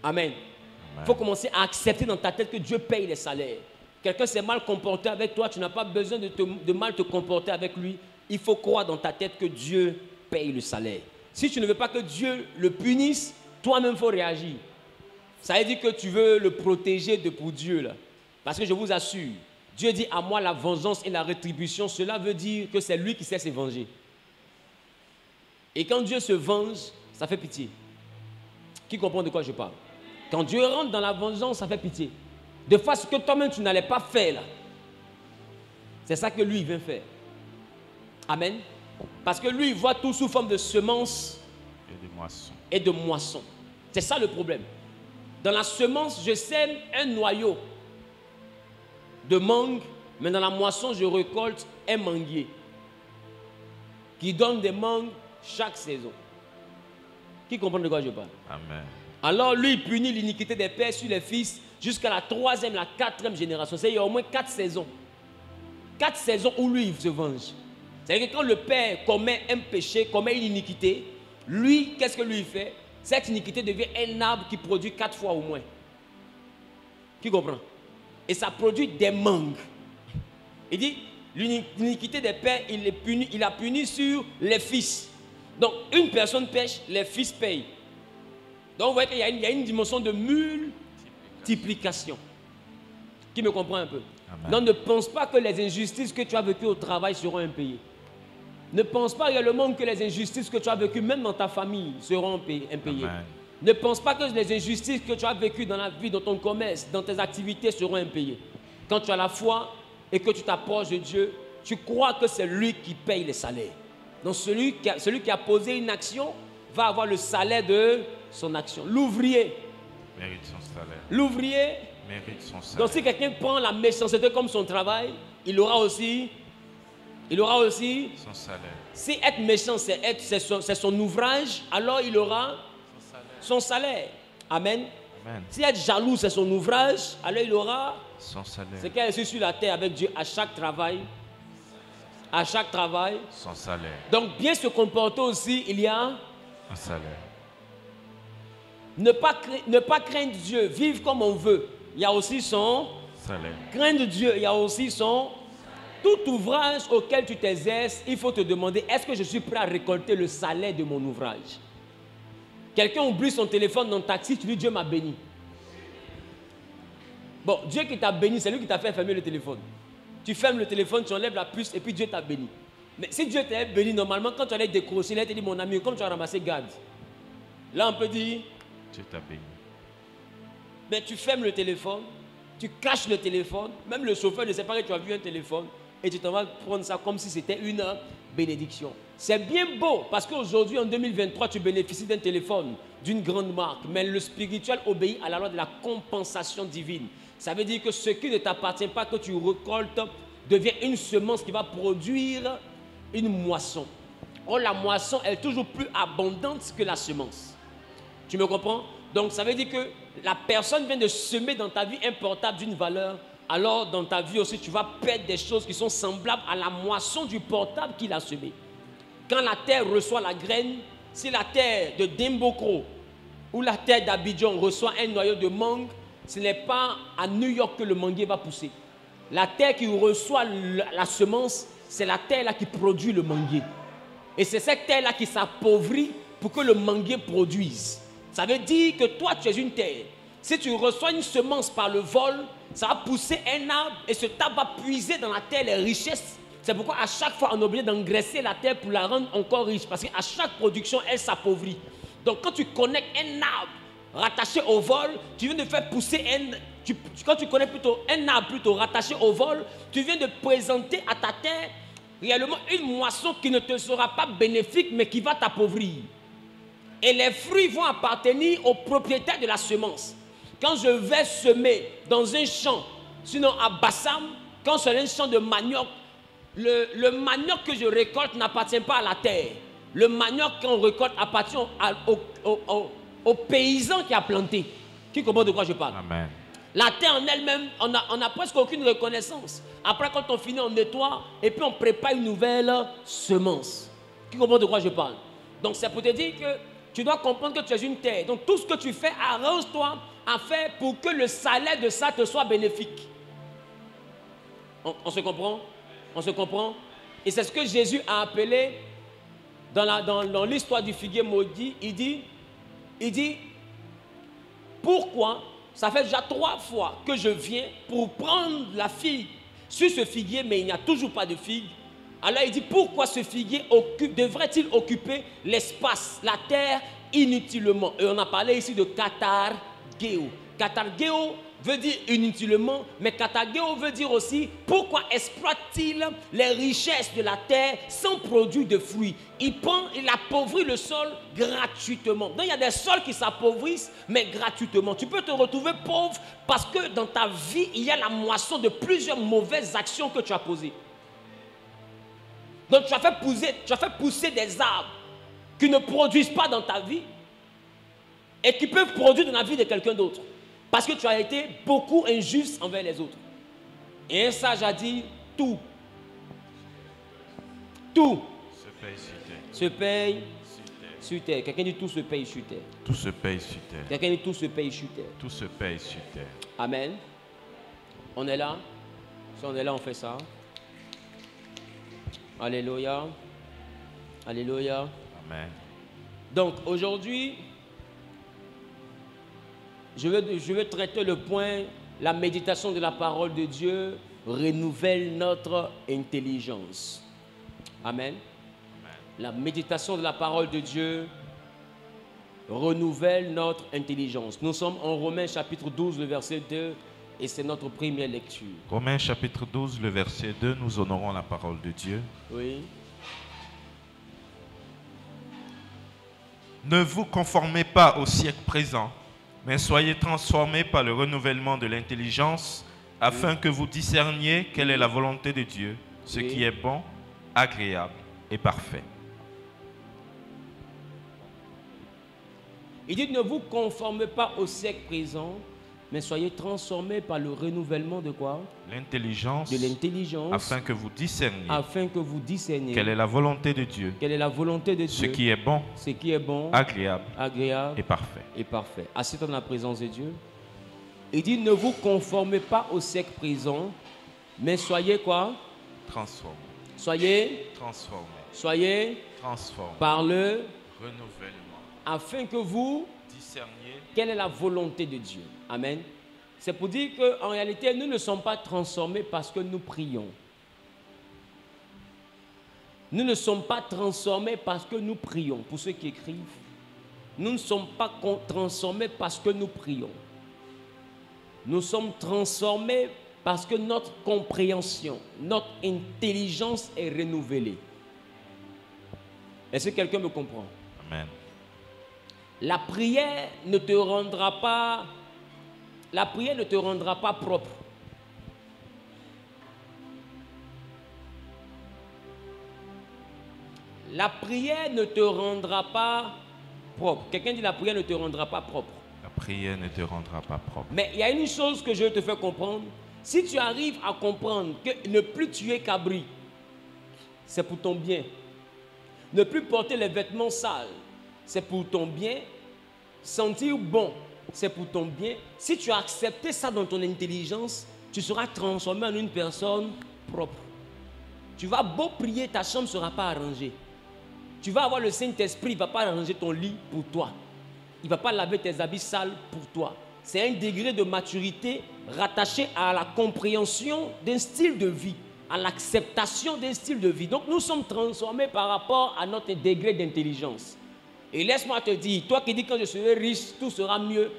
S1: Amen. Il faut commencer à accepter dans ta tête que Dieu paye les salaires. Quelqu'un s'est mal comporté avec toi, tu n'as pas besoin de mal te comporter avec lui. Il faut croire dans ta tête que Dieu paye le salaire. Si tu ne veux pas que Dieu le punisse, toi-même il faut réagir. Ça veut dire que tu veux le protéger pour Dieu là. Parce que je vous assure, Dieu dit à moi la vengeance et la rétribution. Cela veut dire que c'est lui qui sait se venger. Et quand Dieu se venge, ça fait pitié. Qui comprend de quoi je parle? Quand Dieu rentre dans la vengeance, ça fait pitié. De fois, ce que toi-même tu n'allais pas faire là, c'est ça que lui il vient faire. Amen. Parce que lui il voit tout sous forme de semence et de moisson. C'est ça le problème. Dans la semence, je sème un noyau de mangue, mais dans la moisson, je récolte un manguier qui donne des mangues chaque saison. Qui comprend de quoi je parle?
S4: Amen.
S1: Alors lui, il punit l'iniquité des pères sur les fils jusqu'à la 3e, la 4e génération. C'est-à-dire il y a au moins 4 saisons. 4 saisons où lui, il se venge. C'est-à-dire que quand le père commet un péché, commet une iniquité, lui, qu'est-ce que lui il fait? Cette iniquité devient un arbre qui produit 4 fois au moins. Qui comprend? Et ça produit des mangues. Il dit, l'iniquité des pères, il a puni sur les fils. Donc, une personne pêche, les fils payent. Donc, vous voyez qu'il y a une dimension de multiplication. Qui me comprend un peu? Amen. Donc, ne pense pas que les injustices que tu as vécues au travail seront impayées. Ne pense pas réellement que les injustices que tu as vécues, même dans ta famille, seront impayées. Amen. Ne pense pas que les injustices que tu as vécues dans la vie, dans ton commerce, dans tes activités seront impayées. Quand tu as la foi et que tu t'approches de Dieu, tu crois que c'est lui qui paye les salaires. Donc celui qui a posé une action va avoir le salaire de son action. L'ouvrier
S4: mérite son salaire.
S1: L'ouvrier
S4: mérite son salaire.
S1: Donc si quelqu'un prend la méchanceté comme son travail, il aura aussi
S4: son salaire.
S1: Si être méchant c'est son ouvrage, alors il aura son salaire. Amen.
S4: Amen.
S1: Si être jaloux c'est son ouvrage, alors il aura
S4: son salaire.
S1: C'est qu'elle est sur la terre avec Dieu à chaque travail. À chaque travail.
S4: Son salaire.
S1: Donc bien se comporter aussi, il y a
S4: un salaire.
S1: Ne pas craindre Dieu, vivre comme on veut. Il y a aussi son
S4: salaire.
S1: Craindre Dieu, il y a aussi son... Tout ouvrage auquel tu t'exerces, il faut te demander, est-ce que je suis prêt à récolter le salaire de mon ouvrage? Quelqu'un oublie son téléphone dans le taxi, tu dis Dieu m'a béni. Bon, Dieu qui t'a béni, c'est lui qui t'a fait fermer le téléphone. Tu fermes le téléphone, tu enlèves la puce et puis Dieu t'a béni. Mais si Dieu t'a béni, normalement, quand tu allais décrocher, il te dit, mon ami, comme tu as ramassé, garde. Là, on peut dire...
S4: Dieu t'a béni.
S1: Mais tu fermes le téléphone, tu caches le téléphone, même le chauffeur ne sait pas que tu as vu un téléphone et tu t'en vas prendre ça comme si c'était une bénédiction. C'est bien beau parce qu'aujourd'hui, en 2023, tu bénéficies d'un téléphone, d'une grande marque, mais le spirituel obéit à la loi de la compensation divine. Ça veut dire que ce qui ne t'appartient pas, que tu récoltes, devient une semence qui va produire une moisson. Or, la moisson est toujours plus abondante que la semence. Tu me comprends? Donc, ça veut dire que la personne vient de semer dans ta vie un portable d'une valeur. Alors, dans ta vie aussi, tu vas perdre des choses qui sont semblables à la moisson du portable qu'il a semé. Quand la terre reçoit la graine, si la terre de Dimbokro ou la terre d'Abidjan reçoit un noyau de mangue, ce n'est pas à New York que le manguier va pousser. La terre qui reçoit la semence, c'est la terre là qui produit le manguier. Et c'est cette terre là qui s'appauvrit pour que le manguier produise. Ça veut dire que toi, tu es une terre. Si tu reçois une semence par le vol, ça va pousser un arbre et ce arbre va puiser dans la terre les richesses. C'est pourquoi à chaque fois, on est obligé d'engraisser la terre pour la rendre encore riche. Parce qu'à chaque production, elle s'appauvrit. Donc quand tu connectes un arbre rattaché au vol, tu viens de faire pousser quand tu connais plutôt un arbre rattaché au vol, tu viens de présenter à ta terre réellement une moisson qui ne te sera pas bénéfique, mais qui va t'appauvrir. Et les fruits vont appartenir au propriétaire de la semence. Quand je vais semer dans un champ, sinon à Bassam, quand c'est un champ de manioc, le manioc que je récolte n'appartient pas à la terre. Le manioc qu'on récolte appartient au paysan qui a planté. Qui comprend de quoi je parle?
S4: Amen.
S1: La terre en elle-même, on n'a presque aucune reconnaissance. Après, quand on finit, on nettoie et puis on prépare une nouvelle semence. Tu comprends de quoi je parle? Donc c'est pour te dire que tu dois comprendre que tu es une terre. Donc tout ce que tu fais, arrange-toi à faire pour que le salaire de ça te soit bénéfique. On se comprend? On se comprend? Et c'est ce que Jésus a appelé dans l'histoire du figuier maudit. Il dit, pourquoi? Ça fait déjà 3 fois que je viens pour prendre la figue sur ce figuier, mais il n'y a toujours pas de figue. Alors il dit, pourquoi ce figuier devrait-il occuper l'espace, la terre, inutilement? Et on a parlé ici de katargeo. Katargeo veut dire inutilement, mais katargeo veut dire aussi, pourquoi exploite-t-il les richesses de la terre sans produire de fruits? Il appauvrit le sol gratuitement. Donc il y a des sols qui s'appauvrissent, mais gratuitement. Tu peux te retrouver pauvre parce que dans ta vie, il y a la moisson de plusieurs mauvaises actions que tu as posées. Donc tu as fait pousser des arbres qui ne produisent pas dans ta vie et qui peuvent produire dans la vie de quelqu'un d'autre. Parce que tu as été beaucoup injuste envers les autres. Et un sage a dit, tout se paye sur terre. Quelqu'un dit tout se paye sur terre.
S4: Tout se paye sur terre.
S1: Quelqu'un dit tout se paye sur terre.
S4: Tout se paye sur terre.
S1: Amen. On est là. Si on est là, on fait ça. Alléluia. Alléluia.
S4: Amen.
S1: Donc aujourd'hui, je veux traiter le point, la méditation de la parole de Dieu renouvelle notre intelligence. Amen. La méditation de la parole de Dieu renouvelle notre intelligence. Nous sommes en Romains chapitre 12, le verset 2, et c'est notre première lecture.
S4: Romains chapitre 12, le verset 2, nous honorons la parole de Dieu.
S1: Oui.
S4: Ne vous conformez pas au siècle présent, mais soyez transformés par le renouvellement de l'intelligence, afin que vous discerniez quelle est la volonté de Dieu, ce qui est bon, agréable et parfait.
S1: Il dit, ne vous conformez pas au siècle présent, mais soyez transformés par le renouvellement de quoi?
S4: L'intelligence.
S1: De l'intelligence.
S4: Afin que vous discerniez.
S1: Afin que vous discerniez.
S4: Quelle est la volonté de Dieu?
S1: Quelle est la volonté de Dieu?
S4: Ce qui est bon.
S1: Ce qui est bon.
S4: Agréable.
S1: Agréable.
S4: Et parfait.
S1: Et parfait. Assis dans la présence de Dieu. Il dit, ne vous conformez pas au siècle présent, mais soyez quoi?
S4: Transformés.
S1: Soyez.
S4: Transformés.
S1: Soyez.
S4: Transformés.
S1: Par le
S4: renouvellement.
S1: Afin que vous
S4: discerniez
S1: quelle est la volonté de Dieu. Amen. C'est pour dire qu'en réalité, nous ne sommes pas transformés parce que nous prions. Nous ne sommes pas transformés parce que nous prions. Pour ceux qui écrivent, nous ne sommes pas transformés parce que nous prions. Nous sommes transformés parce que notre compréhension, notre intelligence est renouvelée. Est-ce que quelqu'un me comprend?
S4: Amen.
S1: La prière ne te rendra pas propre. La prière ne te rendra pas propre. Quelqu'un dit la prière ne te rendra pas propre.
S4: La prière ne te rendra pas propre.
S1: Mais il y a une chose que je te fais comprendre. Si tu arrives à comprendre que ne plus tuer cabri, c'est pour ton bien. Ne plus porter les vêtements sales, c'est pour ton bien. Sentir bon, c'est pour ton bien. Si tu as accepté ça dans ton intelligence, tu seras transformé en une personne propre. Tu vas beau prier, ta chambre ne sera pas arrangée. Tu vas avoir le Saint-Esprit, il ne va pas arranger ton lit pour toi. Il ne va pas laver tes habits sales pour toi. C'est un degré de maturité rattaché à la compréhension d'un style de vie, à l'acceptation d'un style de vie. Donc nous sommes transformés par rapport à notre degré d'intelligence. Et laisse-moi te dire, toi qui dis quand je serai riche, tout sera mieux,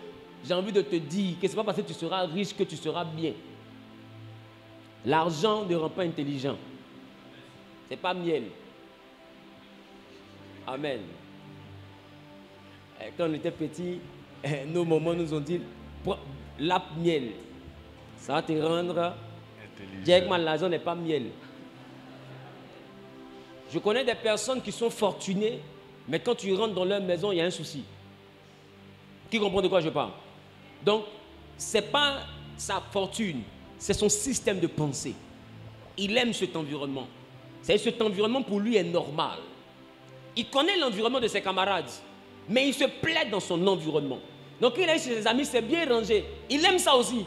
S1: j'ai envie de te dire que ce n'est pas parce que tu seras riche que tu seras bien. L'argent ne rend pas intelligent. Ce n'est pas miel. Amen. Quand on était petit, nos mamans nous ont dit, la miel, ça va te rendre intelligent. L'argent n'est pas miel. Je connais des personnes qui sont fortunées, mais quand tu rentres dans leur maison, il y a un souci. Qui comprend de quoi je parle? Donc, ce n'est pas sa fortune, c'est son système de pensée. Il aime cet environnement. C'est-à-dire cet environnement pour lui est normal. Il connaît l'environnement de ses camarades, mais il se plaît dans son environnement. Donc il est chez ses amis, c'est bien rangé. Il aime ça aussi.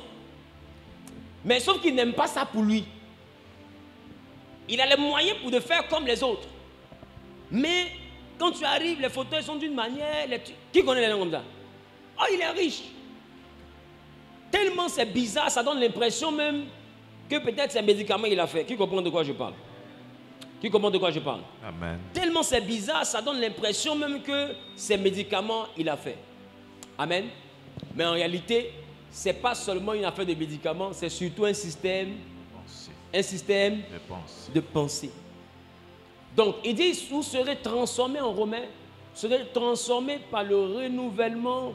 S1: Mais sauf qu'il n'aime pas ça pour lui. Il a les moyens pour de faire comme les autres. Mais quand tu arrives, les fauteuils sont d'une manière... Qui connaît les gens comme ça? Oh, il est riche. Tellement c'est bizarre, ça donne l'impression même que peut-être c'est un médicament qu'il a fait. Qui comprend de quoi je parle? Qui comprend de quoi je parle?
S4: Amen.
S1: Tellement c'est bizarre, ça donne l'impression même que c'est un médicament qu'il a fait. Amen. Mais en réalité, ce n'est pas seulement une affaire de médicaments, c'est surtout un système de pensée. Donc, il dit, vous serez transformés en Romains, vous serez transformés par le renouvellement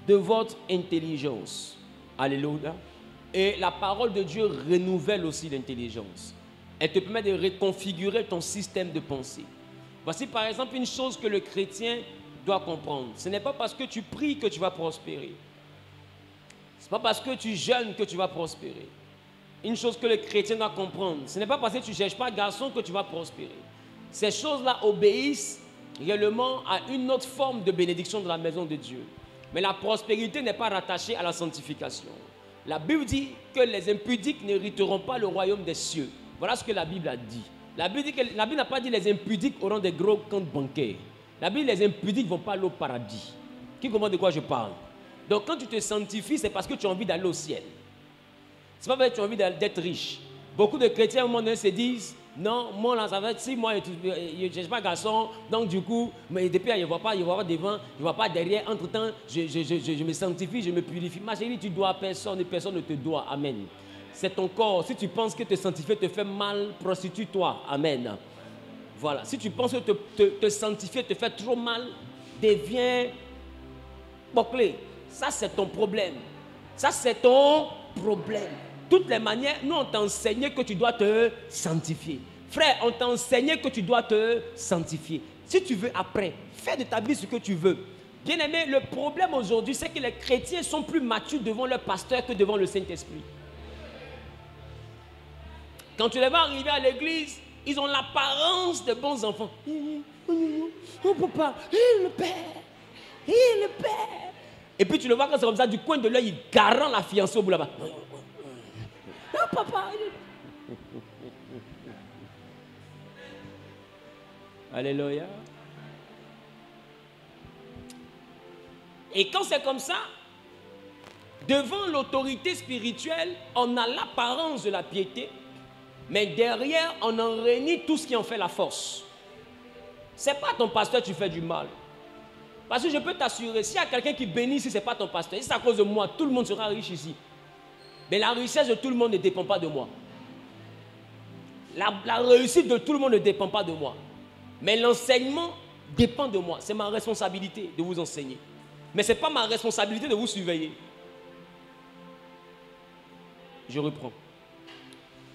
S1: de votre intelligence. Alléluia. Et la parole de Dieu renouvelle aussi l'intelligence. Elle te permet de reconfigurer ton système de pensée. Voici par exemple une chose que le chrétien doit comprendre. Ce n'est pas parce que tu pries que tu vas prospérer. Ce n'est pas parce que tu jeûnes que tu vas prospérer. Une chose que le chrétien doit comprendre. Ce n'est pas parce que tu ne cherches pas garçon que tu vas prospérer. Ces choses-là obéissent réellement à une autre forme de bénédiction de la maison de Dieu. Mais la prospérité n'est pas rattachée à la sanctification. La Bible dit que les impudiques n'hériteront pas le royaume des cieux. Voilà ce que la Bible a dit. La Bible n'a pas dit les impudiques auront des gros comptes bancaires. La Bible dit les impudiques ne vont pas aller au paradis. Qui comprend de quoi je parle? Donc quand tu te sanctifies, c'est parce que tu as envie d'aller au ciel. C'est pas parce que tu as envie d'être riche. Beaucoup de chrétiens à un moment donné se disent, non, moi là ça va être si moi je ne cherche pas garçon, donc du coup, mais depuis je ne vois pas devant, je ne vois pas derrière, entre temps, je me sanctifie, je me purifie. Ma chérie, tu dois à personne et personne ne te doit. Amen. C'est ton corps. Si tu penses que te sanctifier te fait mal, prostitue-toi. Amen. Voilà. Si tu penses que te sanctifier te fait trop mal, deviens bouclé. Ça, c'est ton problème. Ça, c'est ton problème. Toutes les manières, nous, on t'a enseigné que tu dois te sanctifier. Frère, on t'a enseigné que tu dois te sanctifier. Si tu veux après, fais de ta vie ce que tu veux. Bien aimé, le problème aujourd'hui, c'est que les chrétiens sont plus matures devant leur pasteur que devant le Saint-Esprit. Quand tu les vois arriver à l'église, ils ont l'apparence de bons enfants. Oh papa, le père, le père. Et puis tu le vois quand c'est comme ça, du coin de l'œil, il garant la fiancée au bout là-bas. Oh papa. Alléluia. Et quand c'est comme ça, devant l'autorité spirituelle, on a l'apparence de la piété, mais derrière, on en réunit tout ce qui en fait la force. Ce n'est pas ton pasteur que tu fais du mal. Parce que je peux t'assurer, s'il y a quelqu'un qui bénit ici, ce n'est pas ton pasteur. Si c'est à cause de moi, tout le monde sera riche ici. Mais la richesse de tout le monde ne dépend pas de moi. La réussite de tout le monde ne dépend pas de moi. Mais l'enseignement dépend de moi. C'est ma responsabilité de vous enseigner. Mais ce n'est pas ma responsabilité de vous surveiller. Je reprends.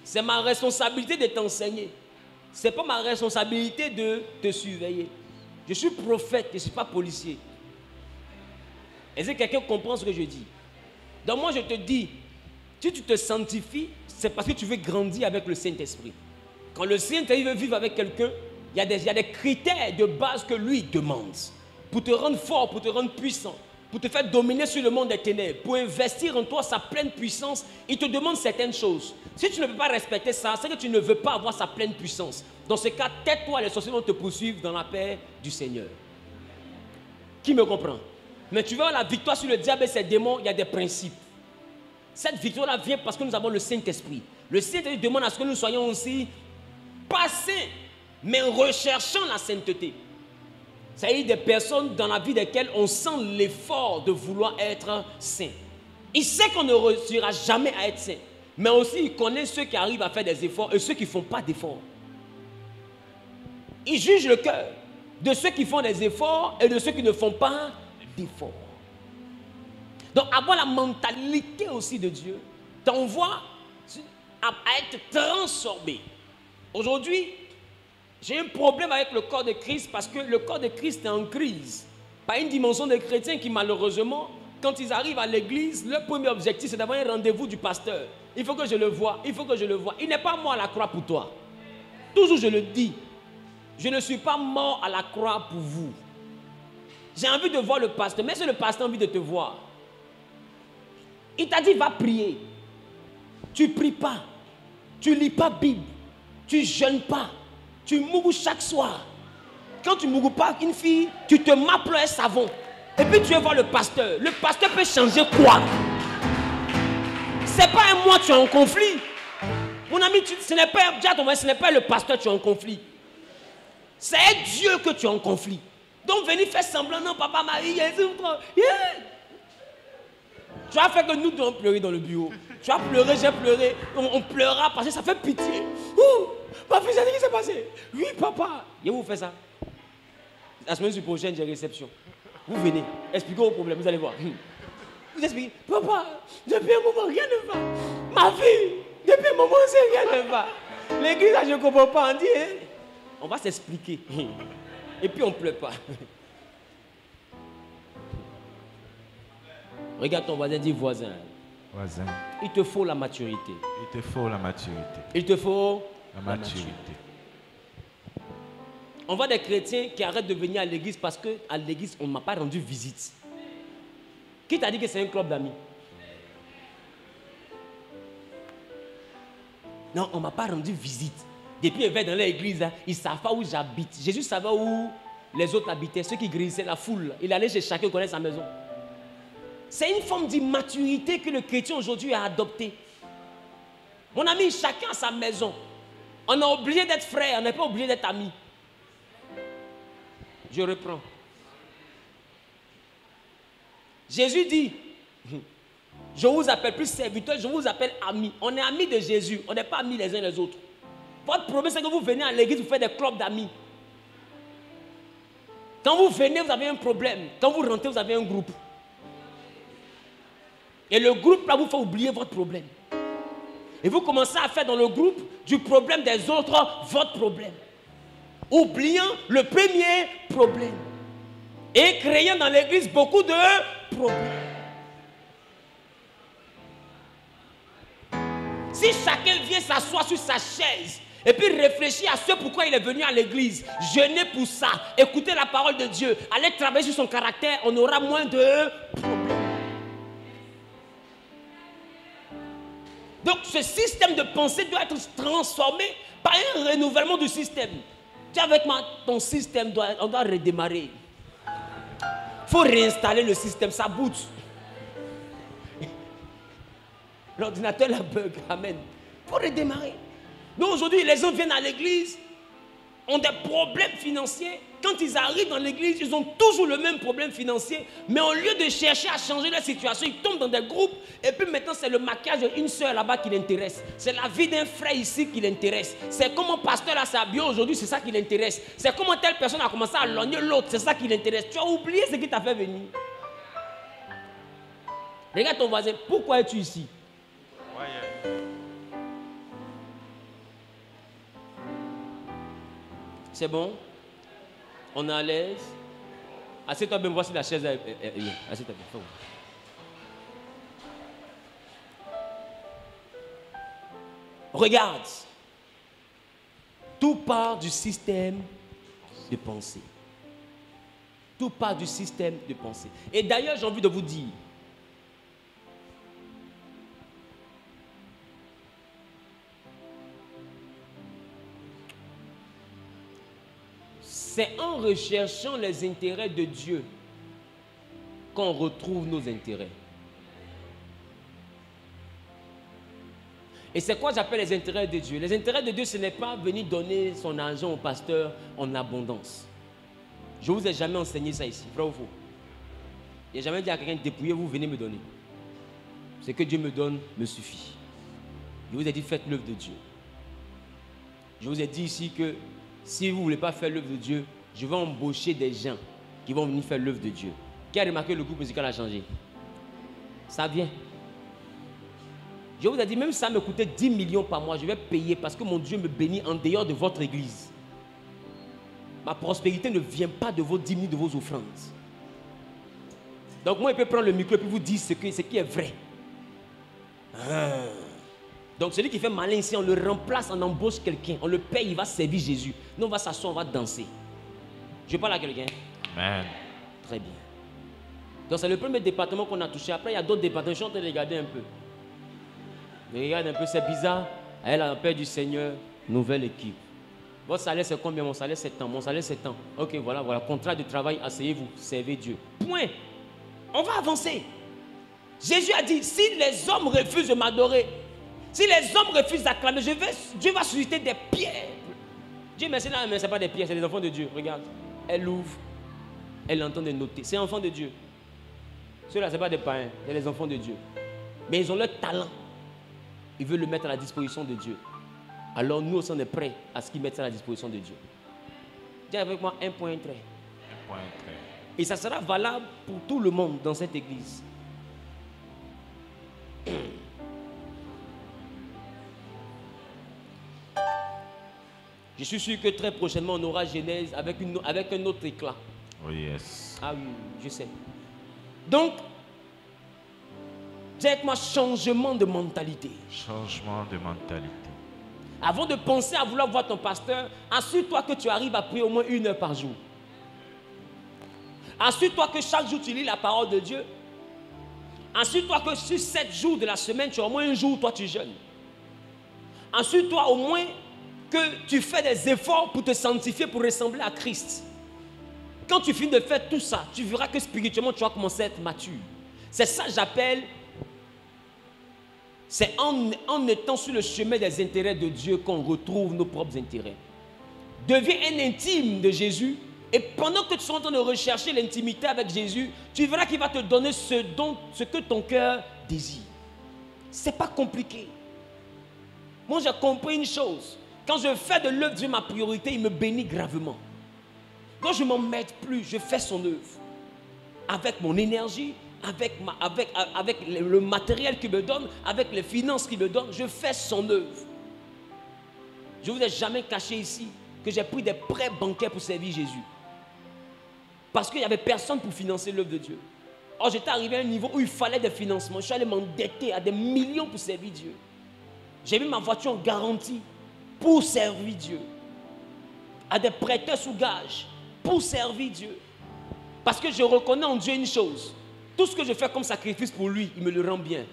S1: C'est ma responsabilité de t'enseigner. Ce n'est pas ma responsabilité de te surveiller. Je suis prophète, je ne suis pas policier. Est-ce que quelqu'un comprend ce que je dis? Donc moi je te dis, si tu te sanctifies, c'est parce que tu veux grandir avec le Saint-Esprit. Quand le Saint-Esprit veut vivre avec quelqu'un, il y a des critères de base que lui demande. Pour te rendre fort, pour te rendre puissant, pour te faire dominer sur le monde des ténèbres, pour investir en toi sa pleine puissance, il te demande certaines choses. Si tu ne peux pas respecter ça, c'est que tu ne veux pas avoir sa pleine puissance. Dans ce cas, tais-toi, les sorciers vont te poursuivre dans la paix du Seigneur. Qui me comprend? Mais tu vois, la victoire sur le diable et ses démons, il y a des principes. Cette victoire-là vient parce que nous avons le Saint-Esprit. Le Saint-Esprit demande à ce que nous soyons aussi pas saints, mais recherchant la sainteté. C'est-à-dire des personnes dans la vie desquelles on sent l'effort de vouloir être saint. Il sait qu'on ne réussira jamais à être saint, mais aussi il connaît ceux qui arrivent à faire des efforts et ceux qui ne font pas d'efforts. Il juge le cœur de ceux qui font des efforts et de ceux qui ne font pas d'efforts. Donc avoir la mentalité aussi de Dieu t'envoie à être transformé. Aujourd'hui, j'ai un problème avec le corps de Christ parce que le corps de Christ est en crise. Par une dimension des chrétiens qui malheureusement, quand ils arrivent à l'église, leur premier objectif c'est d'avoir un rendez-vous du pasteur. Il faut que je le voie, il faut que je le voie. Il n'est pas moi à la croix pour toi. Toujours je le dis. Je ne suis pas mort à la croix pour vous. J'ai envie de voir le pasteur, mais c'est le pasteur a envie de te voir. Il t'a dit, va prier. Tu ne pries pas. Tu ne lis pas Bible. Tu ne jeûnes pas. Tu mourus chaque soir. Quand tu ne mourus pas une fille, tu te mappes un savon. Et puis tu veux voir le pasteur. Le pasteur peut changer quoi? C'est pas un mois tu es en conflit. Mon ami, ce n'est pas le pasteur que tu es en conflit. C'est Dieu que tu es en conflit. Donc venez faire semblant, non, papa, Marie, tu as fait que nous devons pleurer dans le bureau. Tu as pleuré, j'ai pleuré. On pleurera parce que ça fait pitié. Ma fille, c'est ce qui s'est passé. Oui, papa. Et vous faites ça. La semaine prochaine, j'ai réception. Vous venez, expliquez vos problèmes, vous allez voir. Vous expliquez, papa, depuis un moment, rien ne va. Ma fille, depuis un moment, rien ne va. L'église, je ne comprends pas. On dit, on va s'expliquer. Et puis on ne pleure pas. Regarde ton voisin, dis voisin.
S4: Voisin.
S1: Il te faut la maturité.
S4: Il te faut la maturité.
S1: Il te faut
S4: la maturité.
S1: On voit des chrétiens qui arrêtent de venir à l'église parce qu'à l'église, on ne m'a pas rendu visite. Qui t'a dit que c'est un club d'amis? Non, on ne m'a pas rendu visite. Depuis qu'ils viennent dans l'église, ils ne savent pas où j'habite. Jésus savait où les autres habitaient, ceux qui grissaient la foule. Il allait chez chacun connaître sa maison. C'est une forme d'immaturité que le chrétien aujourd'hui a adoptée. Mon ami, chacun a sa maison. On est obligé d'être frère, on n'est pas obligé d'être ami. Je reprends. Jésus dit, je vous appelle plus serviteur, je vous appelle amis. On est amis de Jésus, on n'est pas amis les uns les autres. Votre problème, c'est que vous venez à l'église, vous faites des clubs d'amis. Quand vous venez, vous avez un problème. Quand vous rentrez, vous avez un groupe. Et le groupe, là, vous fait oublier votre problème. Et vous commencez à faire dans le groupe du problème des autres votre problème. Oubliant le premier problème. Et créant dans l'église beaucoup de problèmes. Si chacun vient s'asseoir sur sa chaise et puis réfléchir à ce pourquoi il est venu à l'église, jeûner pour ça, écouter la parole de Dieu, aller travailler sur son caractère, on aura moins de problèmes. Donc ce système de pensée doit être transformé par un renouvellement du système. Tu es avec moi, ton système, on doit redémarrer. Il faut réinstaller le système, ça boot. L'ordinateur la bug, amen. Il faut redémarrer. Donc aujourd'hui, les gens viennent à l'église, ont des problèmes financiers. Quand ils arrivent dans l'église, ils ont toujours le même problème financier. Mais au lieu de chercher à changer la situation, ils tombent dans des groupes. Et puis maintenant, c'est le maquillage d'une soeur là-bas qui l'intéresse. C'est la vie d'un frère ici qui l'intéresse. C'est comment pasteur a s'habillé aujourd'hui, c'est ça qui l'intéresse. C'est comment telle personne a commencé à logner l'autre, c'est ça qui l'intéresse. Tu as oublié ce qui t'a fait venir. Regarde ton voisin, pourquoi es-tu ici? C'est bon? On est à l'aise? Assieds-toi bien, voici la chaise. Assieds-toi bien. Regarde. Tout part du système de pensée. Tout part du système de pensée. Et d'ailleurs, j'ai envie de vous dire, c'est en recherchant les intérêts de Dieu qu'on retrouve nos intérêts. Et c'est quoi j'appelle les intérêts de Dieu? Les intérêts de Dieu, ce n'est pas venir donner son argent au pasteur en abondance. Je ne vous ai jamais enseigné ça ici, vrai ou faux? Il n'y a jamais dit à quelqu'un, dépouillez-vous, venez me donner. Ce que Dieu me donne me suffit. Je vous ai dit, faites l'œuvre de Dieu. Je vous ai dit ici que si vous ne voulez pas faire l'œuvre de Dieu, je vais embaucher des gens qui vont venir faire l'œuvre de Dieu. Qui a remarqué que le groupe musical a changé? Ça vient. Je vous ai dit, même si ça me coûtait 10 millions par mois, je vais payer parce que mon Dieu me bénit en dehors de votre église. Ma prospérité ne vient pas de vos 10 000, de vos offrandes. Donc moi, je peux prendre le micro et puis vous dire ce qui est vrai. Donc celui qui fait malin ici, on le remplace, on embauche quelqu'un, on le paye, il va servir Jésus. Nous, on va s'asseoir, on va danser. Je parle à quelqu'un.
S4: Amen.
S1: Très bien. Donc c'est le premier département qu'on a touché. Après, il y a d'autres départements. Je suis en train de regarder un peu. Mais regarde un peu, c'est bizarre. Elle a la paix du Seigneur, nouvelle équipe. Votre salaire, c'est combien? Mon salaire, c'est tant. Mon salaire, c'est tant. Ok, voilà. Contrat de travail, asseyez-vous, servez Dieu. Point. On va avancer. Jésus a dit, si les hommes refusent de m'adorer, si les hommes refusent d'acclamer, Dieu va susciter des pierres. Dieu merci, non, mais ce n'est pas des pierres, c'est des enfants de Dieu. Regarde, elle ouvre, elle entend de noter. C'est enfants de Dieu. Ceux-là, ce n'est pas des païens, c'est les enfants de Dieu. Mais ils ont leur talent. Ils veulent le mettre à la disposition de Dieu. Alors nous aussi, on est prêts à ce qu'ils mettent ça à la disposition de Dieu. Dis avec moi un point trait.
S4: Un point trait.
S1: Et ça sera valable pour tout le monde dans cette église. Je suis sûr que très prochainement, on aura Genèse avec un autre éclat.
S4: Oh yes.
S1: Ah oui, je sais. Donc, dis avec moi, changement de mentalité.
S4: Changement de mentalité.
S1: Avant de penser à vouloir voir ton pasteur, assure-toi que tu arrives à prier au moins 1 heure par jour. Assure-toi que chaque jour tu lis la parole de Dieu. Assure-toi que sur 7 jours de la semaine, tu as au moins un jour où toi tu jeûnes. Assure-toi au moins que tu fais des efforts pour te sanctifier, pour ressembler à Christ. Quand tu finis de faire tout ça, tu verras que spirituellement tu vas commencer à être mature. C'est ça que j'appelle, c'est en étant sur le chemin des intérêts de Dieu qu'on retrouve nos propres intérêts. Deviens un intime de Jésus et pendant que tu seras en train de rechercher l'intimité avec Jésus, tu verras qu'il va te donner ce que ton cœur désire. Ce n'est pas compliqué. Moi j'ai compris une chose. Quand je fais de l'œuvre de Dieu ma priorité, il me bénit gravement. Quand je ne m'en mets plus, je fais son œuvre. Avec mon énergie, avec le matériel qu'il me donne, avec les finances qu'il me donne, je fais son œuvre. Je ne vous ai jamais caché ici que j'ai pris des prêts bancaires pour servir Jésus. Parce qu'il n'y avait personne pour financer l'œuvre de Dieu. Or, j'étais arrivé à un niveau où il fallait des financements. Je suis allé m'endetter à des millions pour servir Dieu. J'ai mis ma voiture en garantie pour servir Dieu. À des prêteurs sous gage pour servir Dieu. Parce que je reconnais en Dieu une chose. Tout ce que je fais comme sacrifice pour lui, il me le rend bien.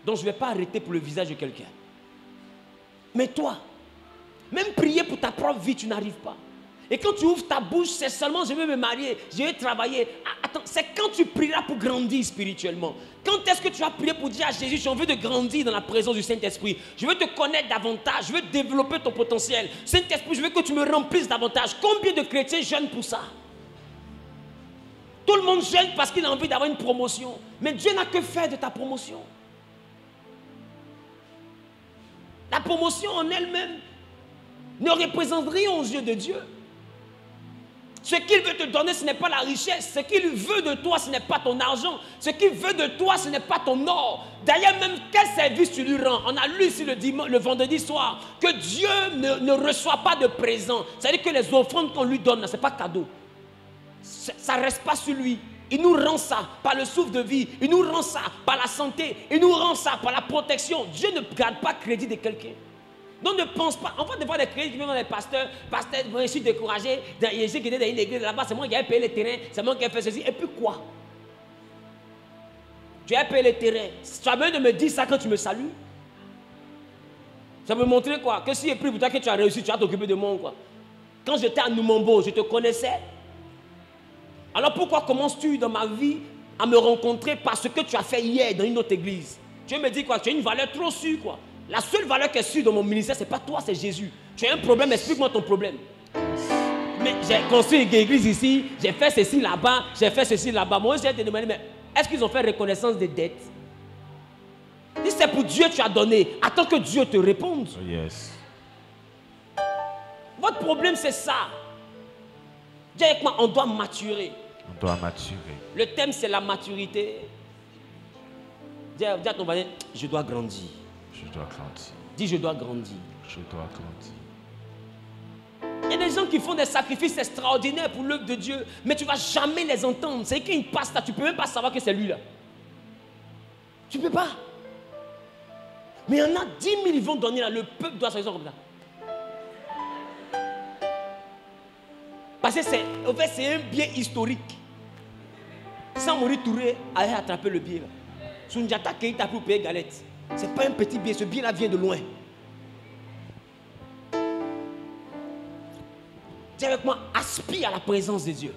S1: Donc je ne vais pas arrêter pour le visage de quelqu'un. Mais toi, même prier pour ta propre vie, tu n'arrives pas. Et quand tu ouvres ta bouche, c'est seulement je vais me marier, je vais travailler. Attends, c'est quand tu prieras pour grandir spirituellement. Quand est-ce que tu vas prier pour dire à Jésus, j'ai envie de grandir dans la présence du Saint-Esprit. Je veux te connaître davantage, je veux développer ton potentiel. Saint-Esprit, je veux que tu me remplisses davantage. Combien de chrétiens jeûnent pour ça? Tout le monde jeûne parce qu'il a envie d'avoir une promotion. Mais Dieu n'a que faire de ta promotion. La promotion en elle-même ne représente rien aux yeux de Dieu. Ce qu'il veut te donner, ce n'est pas la richesse. Ce qu'il veut de toi, ce n'est pas ton argent. Ce qu'il veut de toi, ce n'est pas ton or. D'ailleurs, même quel service tu lui rends? On a lu ici le vendredi soir que Dieu ne reçoit pas de présent. C'est-à-dire que les offrandes qu'on lui donne, ce n'est pas cadeau. Ça ne reste pas sur lui. Il nous rend ça par le souffle de vie. Il nous rend ça par la santé. Il nous rend ça par la protection. Dieu ne garde pas crédit de quelqu'un. Donc ne pense pas. On va devoir des crédits qui viennent dans les pasteurs. Pasteur, je suis découragé. Il y a ceux qui étaient dans une église là-bas. C'est moi qui ai payé les terrains. C'est moi qui ai fait ceci. Et puis quoi? Tu as payé les terrains. Tu as besoin de me dire ça quand tu me salues? Ça veut montrer quoi? Que si j'ai pris pour toi que tu as réussi, tu vas t'occuper de moi quoi. Quand j'étais à Numombo, je te connaissais. Alors pourquoi commences-tu dans ma vie à me rencontrer parce que tu as fait hier dans une autre église? Tu me dis quoi? Tu as une valeur trop sûre quoi. La seule valeur qui est sûre dans mon ministère, ce n'est pas toi, c'est Jésus. Tu as un problème, explique-moi ton problème. Mais j'ai construit une église ici, j'ai fait ceci là-bas, j'ai fait ceci là-bas. Moi, j'ai été demandé, mais est-ce qu'ils ont fait reconnaissance des dettes? Si c'est pour Dieu que tu as donné, attends que Dieu te réponde.
S4: Oh yes.
S1: Votre problème, c'est ça. Dis avec moi, on doit maturer.
S4: On doit maturer.
S1: Le thème, c'est la maturité. Dis à ton voisin, je dois grandir.
S4: Je dois grandir.
S1: Dis, je dois grandir.
S4: Je dois grandir.
S1: Il y a des gens qui font des sacrifices extraordinaires pour l'œuvre de Dieu, mais tu ne vas jamais les entendre. C'est qu'ils passent là, tu ne peux même pas savoir que c'est lui là. Tu ne peux pas. Mais il y en a 10 000 ils vont donner là, le peuple doit s'arrêter comme ça. Parce que c'est un bien historique. Sans mourir Touré, aller attraper le billet. Sundiata Keita pour payer galette. Ce n'est pas un petit billet, ce billet là vient de loin. Dis avec moi, aspire à la présence de Dieu.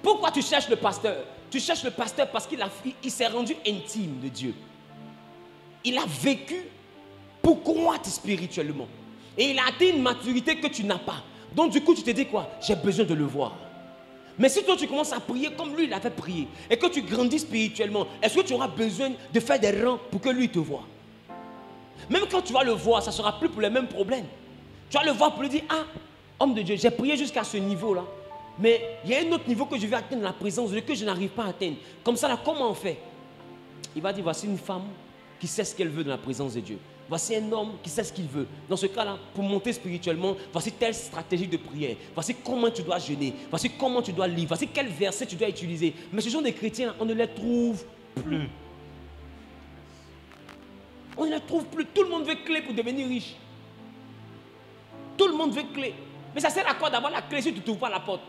S1: Pourquoi tu cherches le pasteur? Tu cherches le pasteur parce qu'il s'est rendu intime de Dieu. Il a vécu pour croître spirituellement. Et il a atteint une maturité que tu n'as pas. Donc du coup, tu te dis quoi? J'ai besoin de le voir. Mais si toi, tu commences à prier comme lui, il avait prié, et que tu grandis spirituellement, est-ce que tu auras besoin de faire des rangs pour que lui te voie? Même quand tu vas le voir, ça ne sera plus pour les mêmes problèmes. Tu vas le voir pour lui dire, ah, homme de Dieu, j'ai prié jusqu'à ce niveau-là. Mais il y a un autre niveau que je vais atteindre dans la présence de Dieu que je n'arrive pas à atteindre. Comme ça, là, comment on fait? Il va dire, voici une femme qui sait ce qu'elle veut dans la présence de Dieu. Voici un homme qui sait ce qu'il veut. Dans ce cas-là, pour monter spirituellement, voici telle stratégie de prière. Voici comment tu dois jeûner. Voici comment tu dois lire. Voici quel verset tu dois utiliser. Mais ce genre de chrétiens, on ne les trouve plus. On ne les trouve plus. Tout le monde veut clé pour devenir riche. Tout le monde veut clé. Mais ça sert à quoi d'avoir la clé si tu ne trouves pas la porte?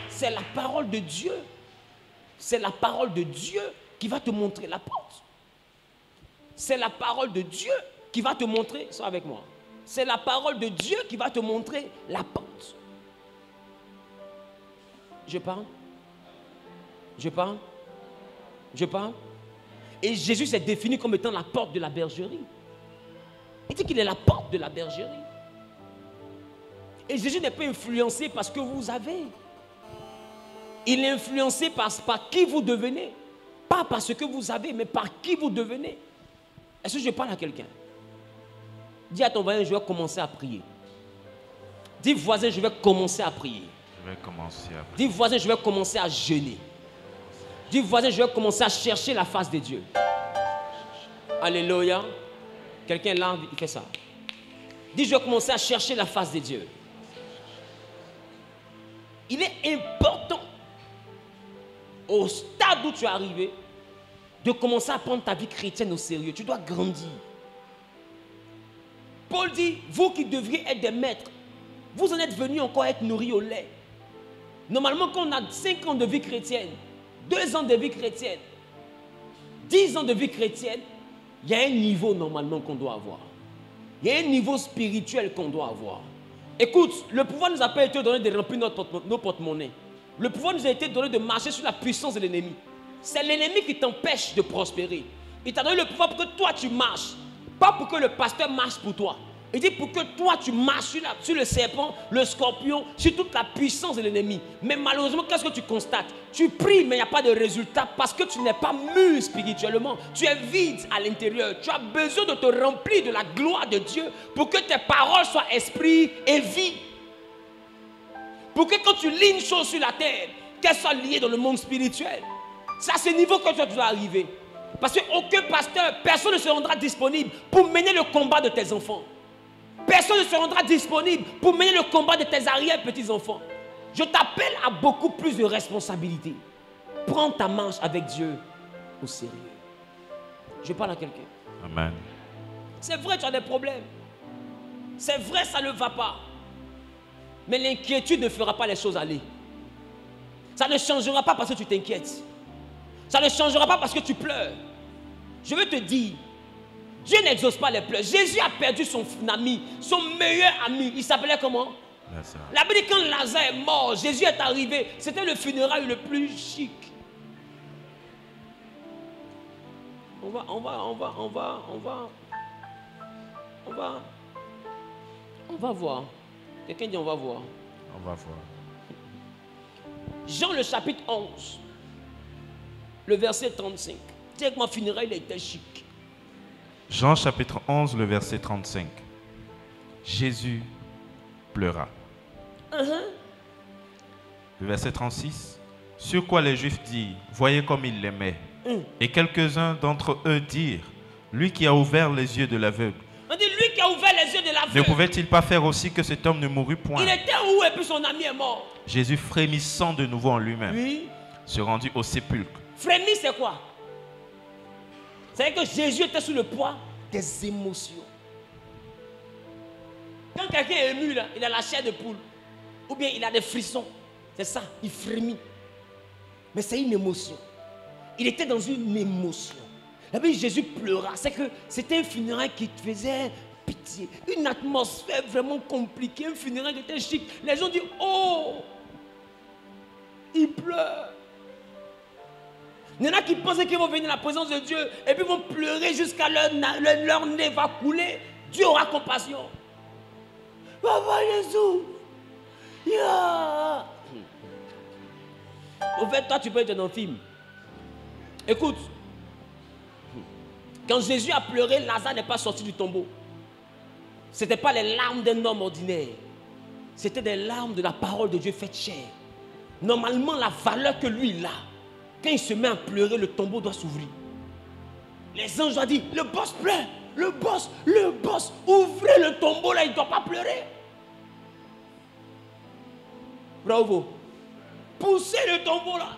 S1: C'est la parole de Dieu. C'est la parole de Dieu qui va te montrer la porte. C'est la parole de Dieu qui va te montrer, sois avec moi. C'est la parole de Dieu qui va te montrer la porte. Je parle. Je parle. Je parle. Et Jésus s'est défini comme étant la porte de la bergerie. Il dit qu'il est la porte de la bergerie. Et Jésus n'est pas influencé par ce que vous avez. Il est influencé par qui vous devenez. Pas par ce que vous avez, mais par qui vous devenez. Est-ce que je parle à quelqu'un? Dis à ton voisin, je vais commencer à prier. Dis voisin, je vais commencer à prier.
S4: Je vais commencer à prier.
S1: Dis voisin, je vais commencer à jeûner. Dis voisin, je vais commencer à chercher la face de Dieu. Alléluia. Quelqu'un là, il fait ça. Dis, je vais commencer à chercher la face de Dieu. Il est important, au stade où tu es arrivé, de commencer à prendre ta vie chrétienne au sérieux. Tu dois grandir. Paul dit, vous qui devriez être des maîtres, vous en êtes venus encore être nourris au lait. Normalement, quand on a 5 ans de vie chrétienne, 2 ans de vie chrétienne, 10 ans de vie chrétienne, il y a un niveau normalement qu'on doit avoir. Il y a un niveau spirituel qu'on doit avoir. Écoute, le pouvoir nous a pas été donné de remplir nos porte-monnaies. Le pouvoir nous a été donné de marcher sur la puissance de l'ennemi. C'est l'ennemi qui t'empêche de prospérer. Il t'a donné le pouvoir pour que toi tu marches. Pas pour que le pasteur marche pour toi. Il dit pour que toi tu marches sur le serpent, le scorpion, sur toute la puissance de l'ennemi. Mais malheureusement, qu'est-ce que tu constates? Tu pries mais il n'y a pas de résultat parce que tu n'es pas mûr spirituellement. Tu es vide à l'intérieur. Tu as besoin de te remplir de la gloire de Dieu pour que tes paroles soient esprit et vie. Pour que quand tu lis une chose sur la terre, qu'elle soit liée dans le monde spirituel. C'est à ce niveau que tu dois arriver. Parce qu'aucun pasteur, personne ne se rendra disponible pour mener le combat de tes enfants. Personne ne se rendra disponible pour mener le combat de tes arrière-petits-enfants. Je t'appelle à beaucoup plus de responsabilités. Prends ta marche avec Dieu au sérieux. Je parle à quelqu'un.
S4: Amen.
S1: C'est vrai, tu as des problèmes. C'est vrai, ça ne va pas. Mais l'inquiétude ne fera pas les choses aller. Ça ne changera pas parce que tu t'inquiètes. Ça ne changera pas parce que tu pleures. Je veux te dire, Dieu n'exauce pas les pleurs. Jésus a perdu son ami, son meilleur ami. Il s'appelait comment? Lazare. La Bible dit quand Lazare est mort, Jésus est arrivé. C'était le funérail le plus chic. On va voir. Quelqu'un dit on va voir.
S4: On va voir.
S1: Jean le chapitre 11, le verset 35. Dis avec moi, funérail, il était chic.
S4: Jean chapitre 11, le verset 35. Jésus pleura. Le verset 36. Sur quoi les Juifs dirent, voyez comme il l'aimait. Et quelques-uns d'entre eux dirent, lui qui a ouvert les yeux de l'aveugle.
S1: On dit, lui qui qui a ouvert les yeux de la
S4: Ne
S1: veuve.
S4: pouvait-il pas faire aussi que cet homme ne mourût point?
S1: Il était où et puis son ami est mort?
S4: Jésus, frémissant de nouveau en lui-même,
S1: Oui.
S4: se rendit au sépulcre.
S1: Frémir, c'est quoi? C'est que Jésus était sous le poids des émotions. Quand quelqu'un est ému, là, il a la chair de poule. Ou bien il a des frissons. C'est ça, il frémit. Mais c'est une émotion. Il était dans une émotion. Et puis Jésus pleura. C'est que c'était un funérail qui faisait pitié. Une atmosphère vraiment compliquée. Un funérail qui était chic. Les gens disent, oh, il pleure. Il y en a qui pensaient qu'ils vont venir à la présence de Dieu et puis vont pleurer jusqu'à leur nez va couler. Dieu aura compassion. Papa Jésus. Yeah. Au fait, toi, tu peux être dans le film. Écoute. Quand Jésus a pleuré, Lazare n'est pas sorti du tombeau. Ce n'était pas les larmes d'un homme ordinaire. C'était des larmes de la parole de Dieu faite chair. Normalement, la valeur que lui, il a, quand il se met à pleurer, le tombeau doit s'ouvrir. Les anges ont dit, le boss pleure, le boss, ouvrez le tombeau là, il ne doit pas pleurer. Bravo. Poussez le tombeau là.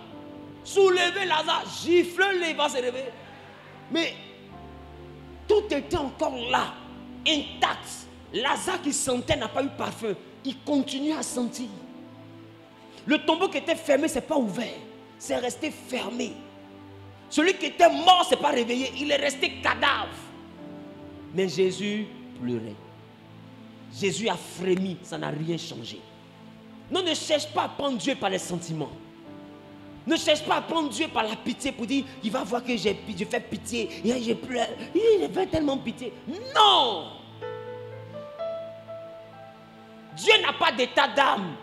S1: Soulevez Lazare, giflez-le, il va se réveiller. Mais tout était encore là, intact. Lazare qui sentait n'a pas eu parfum. Il continue à sentir. Le tombeau qui était fermé, ce n'est pas ouvert. C'est resté fermé. Celui qui était mort ne s'est pas réveillé. Il est resté cadavre. Mais Jésus pleurait. Jésus a frémi. Ça n'a rien changé. Non, ne cherche pas à prendre Dieu par les sentiments. Ne cherche pas à prendre Dieu par la pitié pour dire, il va voir que je fais pitié. Je pleure. Il fait tellement pitié. Non! Dieu n'a pas d'état d'âme.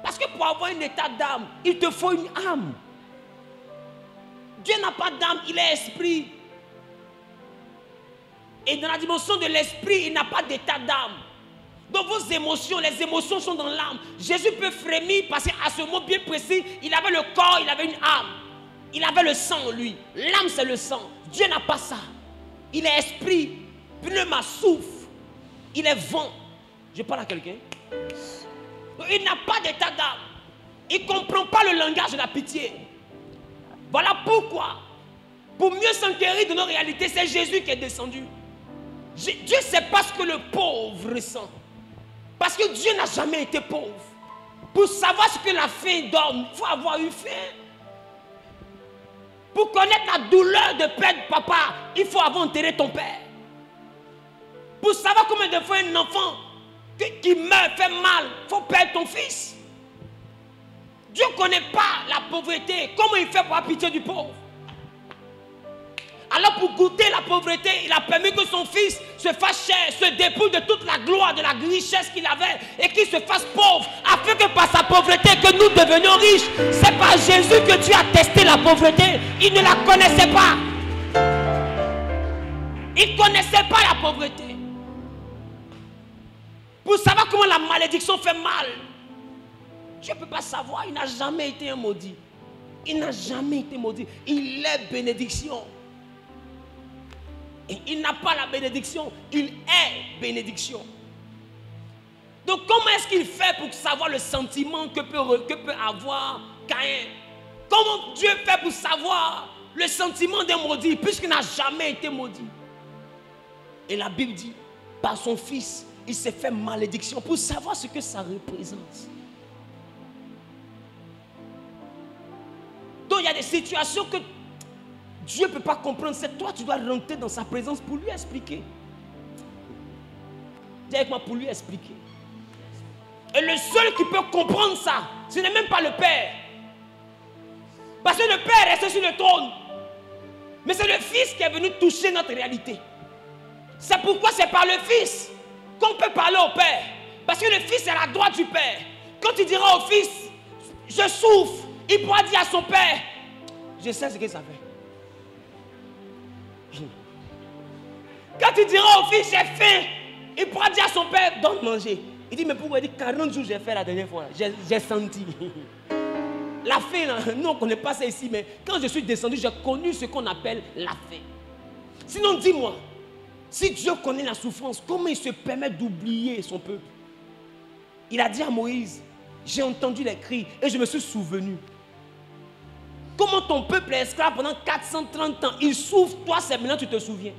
S1: Parce que pour avoir un état d'âme, il te faut une âme. Dieu n'a pas d'âme, il est esprit. Et dans la dimension de l'esprit, il n'a pas d'état d'âme. Donc vos émotions, les émotions sont dans l'âme. Jésus peut frémir parce qu'à ce moment bien précis, il avait le corps, il avait une âme. Il avait le sang en lui. L'âme c'est le sang. Dieu n'a pas ça. Il est esprit, pneuma, souffle. Il est vent. Je parle à quelqu'un. Il n'a pas d'état d'âme. Il ne comprend pas le langage de la pitié. Voilà pourquoi, pour mieux s'enquérir de nos réalités, c'est Jésus qui est descendu. Dieu ne sait pas ce que le pauvre ressent. Parce que Dieu n'a jamais été pauvre. Pour savoir ce que la faim donne, il faut avoir eu faim. Pour connaître la douleur de perdre papa, il faut avoir enterré ton père. Pour savoir combien de fois un enfant qui meurt fait mal, il faut perdre ton fils. Dieu ne connaît pas la pauvreté. Comment il fait pour avoir pitié du pauvre? Alors pour goûter la pauvreté, il a permis que son fils se fasse cher, se dépouille de toute la gloire, de la richesse qu'il avait et qu'il se fasse pauvre, afin que par sa pauvreté que nous devenions riches. C'est par Jésus que Dieu a testé la pauvreté. Il ne la connaissait pas. Il ne connaissait pas la pauvreté. Pour savoir comment la malédiction fait mal. Dieu ne peut pas savoir, il n'a jamais été un maudit. Il n'a jamais été maudit. Il est bénédiction. Et il n'a pas la bénédiction, il est bénédiction. Donc comment est-ce qu'il fait pour savoir le sentiment que peut avoir Caïn? Comment Dieu fait pour savoir le sentiment d'un maudit puisqu'il n'a jamais été maudit? Et la Bible dit, par son fils, il s'est fait malédiction pour savoir ce que ça représente. Donc il y a des situations que Dieu ne peut pas comprendre. C'est toi, tu dois rentrer dans sa présence pour lui expliquer. Dis avec moi, pour lui expliquer. Et le seul qui peut comprendre ça, ce n'est même pas le Père. Parce que le Père est resté sur le trône. Mais c'est le Fils qui est venu toucher notre réalité. C'est pourquoi c'est par le Fils qu'on peut parler au Père. Parce que le Fils est à la droite du Père. Quand tu diras au Fils, je souffre, il pourra dire à son Père, je sais ce que ça fait. Quand tu diras au fils, j'ai faim, il pourra dire à son père, donne manger. Il dit, mais pourquoi? Il dit, 40 jours j'ai fait la dernière fois. J'ai senti. La faim, là, nous on ne connaît pas ça ici, mais quand je suis descendu, j'ai connu ce qu'on appelle la faim. Sinon, dis-moi,
S5: Si Dieu connaît la souffrance, comment il se permet d'oublier son peuple? Il a dit à Moïse, j'ai entendu les cris et je me suis souvenu. Comment ton peuple est esclave pendant 430 ans? Il souffre, toi c'est maintenant tu te souviens.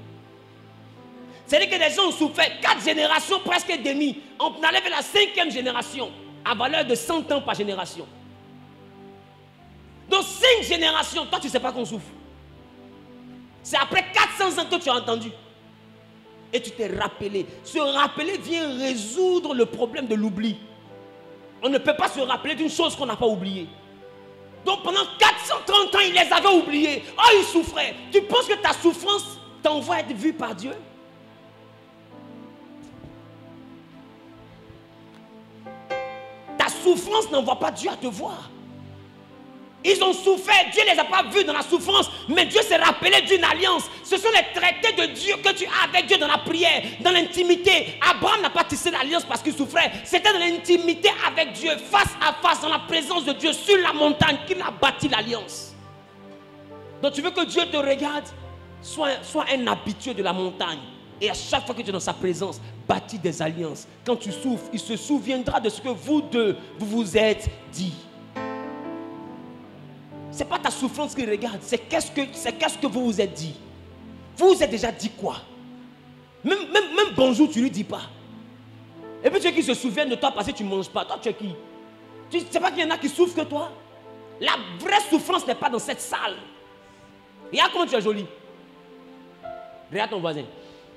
S5: C'est-à-dire que les gens ont souffert 4 générations presque et demie. On allait vers la 5e génération, à valeur de 100 ans par génération. Donc 5 générations, toi tu ne sais pas qu'on souffre. C'est après 400 ans que tu as entendu. Et tu t'es rappelé. Se rappeler vient résoudre le problème de l'oubli. On ne peut pas se rappeler d'une chose qu'on n'a pas oubliée. Donc pendant 430 ans, il les avait oubliés. Oh, ils souffraient. Tu penses que ta souffrance t'envoie être vue par Dieu? Ta souffrance n'envoie pas Dieu à te voir. Ils ont souffert, Dieu ne les a pas vus dans la souffrance, mais Dieu s'est rappelé d'une alliance. Ce sont les traités de Dieu que tu as avec Dieu dans la prière, dans l'intimité. Abraham n'a pas tissé l'alliance parce qu'il souffrait. C'était dans l'intimité avec Dieu, face à face, dans la présence de Dieu, sur la montagne, qu'il a bâti l'alliance. Donc tu veux que Dieu te regarde, sois un habitué de la montagne. Et à chaque fois que tu es dans sa présence, bâtis des alliances. Quand tu souffres, il se souviendra de ce que vous deux, vous êtes dit. Ce n'est pas ta souffrance qu'il regarde, c'est qu'est-ce que vous vous êtes dit. Vous vous êtes déjà dit quoi? Même bonjour, tu ne lui dis pas. Et puis tu veux qu'il se souvienne de toi parce que tu ne manges pas. Toi, tu es qui? Tu ne sais pas qu'il y en a qui souffrent que toi? La vraie souffrance n'est pas dans cette salle. Regarde comment tu es jolie. Regarde ton voisin.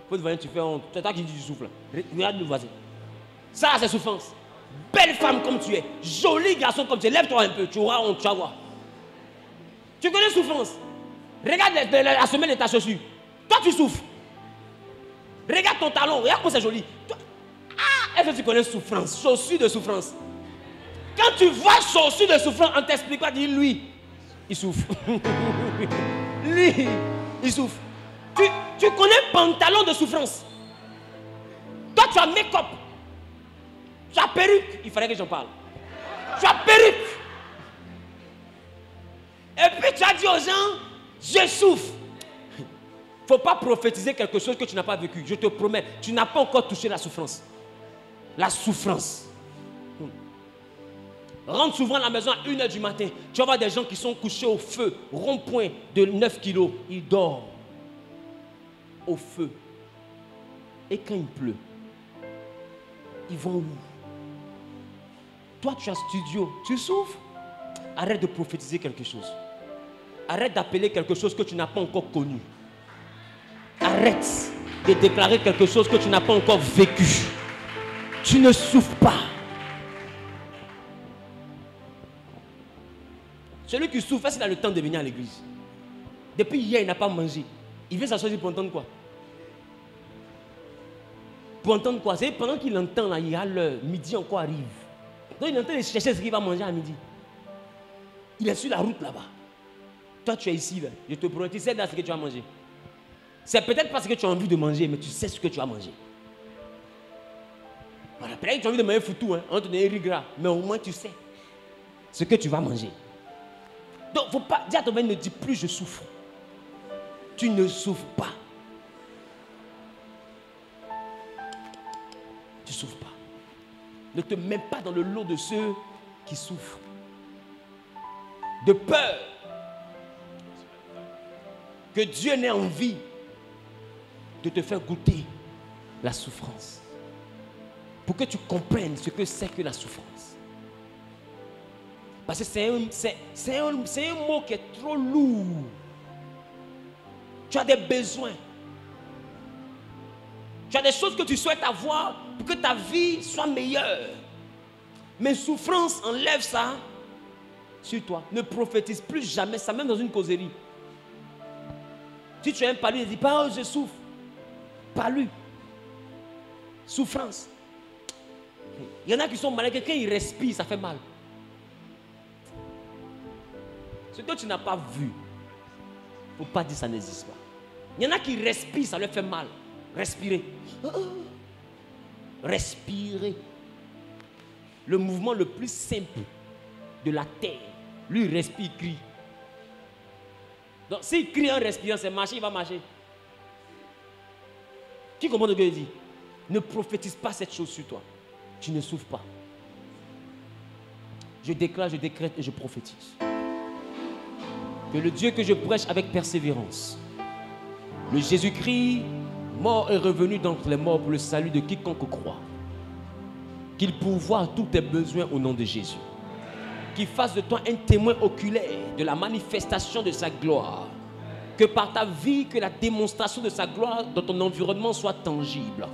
S5: Votre voisin, tu fais honte. C'est toi qui dis que tu souffles. Regarde le voisin. Ça, c'est souffrance. Belle femme comme tu es. Joli garçon comme tu es. Lève-toi un peu. Tu auras honte, tu vas voir. Tu connais souffrance. Regarde la semelle de ta chaussure. Toi, tu souffres. Regarde ton talon. Regarde comment c'est joli. Toi, est-ce que tu connais souffrance? Chaussure de souffrance. Quand tu vois chaussure de souffrance, on t'explique pas, dis lui, il souffre. Lui, il souffre. Tu connais pantalon de souffrance. Toi, tu as make-up. Tu as perruque. Il fallait que j'en parle. Tu as perruque. Et puis tu as dit aux gens, je souffre. Il ne faut pas prophétiser quelque chose que tu n'as pas vécu. Je te promets, tu n'as pas encore touché la souffrance. La souffrance. Rentre souvent à la maison à 1h du matin. Tu vas voir des gens qui sont couchés au feu, rond-point de 9 kilos. Ils dorment au feu. Et quand il pleut, ils vont où? Toi, tu as studio, tu souffres. Arrête de prophétiser quelque chose. Arrête d'appeler quelque chose que tu n'as pas encore connu. Arrête de déclarer quelque chose que tu n'as pas encore vécu. Tu ne souffres pas. Celui qui souffre, c'est dans le temps de venir à l'église. Depuis hier, il n'a pas mangé. Il vient s'asseoir pour entendre quoi? Pour entendre quoi? C'est pendant qu'il entend, là, il y a l'heure, midi encore arrive. Donc il est en train de chercher ce qu'il va manger à midi. Il est sur la route là-bas. Toi, tu es ici, là. Je te promets, tu sais dans ce que tu vas manger. C'est peut-être parce que tu as envie de manger, mais tu sais ce que tu vas manger. Voilà, peut-être que tu as envie de manger foutu, hein. On va te donner riz gras, mais au moins tu sais ce que tu vas manger. Donc, il ne faut pas dire à ton mari, ne dis plus je souffre. Tu ne souffres pas. Tu ne souffres pas. Ne te mets pas dans le lot de ceux qui souffrent. De peur que Dieu n'ait envie de te faire goûter la souffrance. Pour que tu comprennes ce que c'est que la souffrance. Parce que c'est un mot qui est trop lourd. Tu as des besoins. Tu as des choses que tu souhaites avoir pour que ta vie soit meilleure. Mais souffrance enlève ça sur toi. Ne prophétise plus jamais ça, même dans une causerie. Si tu as un palu, ne dis pas, oh, je souffre. Palu. Souffrance. Il y en a qui sont malades, quand ils respirent, ça fait mal. Ce que tu n'as pas vu, il ne faut pas dire que ça n'existe pas. Il y en a qui respirent, ça leur fait mal. Respirer. Respirer. Le mouvement le plus simple de la terre. Lui, il respire, il crie. Donc, s'il crie en respirant, c'est marcher, il va marcher. Qui comprend ce que je dis? Ne prophétise pas cette chose sur toi. Tu ne souffres pas. Je déclare, je décrète et je prophétise. Que le Dieu que je prêche avec persévérance, le Jésus-Christ, mort et revenu d'entre les morts pour le salut de quiconque croit, qu'il pourvoie tous tes besoins au nom de Jésus. Qu'il fasse de toi un témoin oculaire de la manifestation de sa gloire. Que par ta vie, que la démonstration de sa gloire dans ton environnement soit tangible.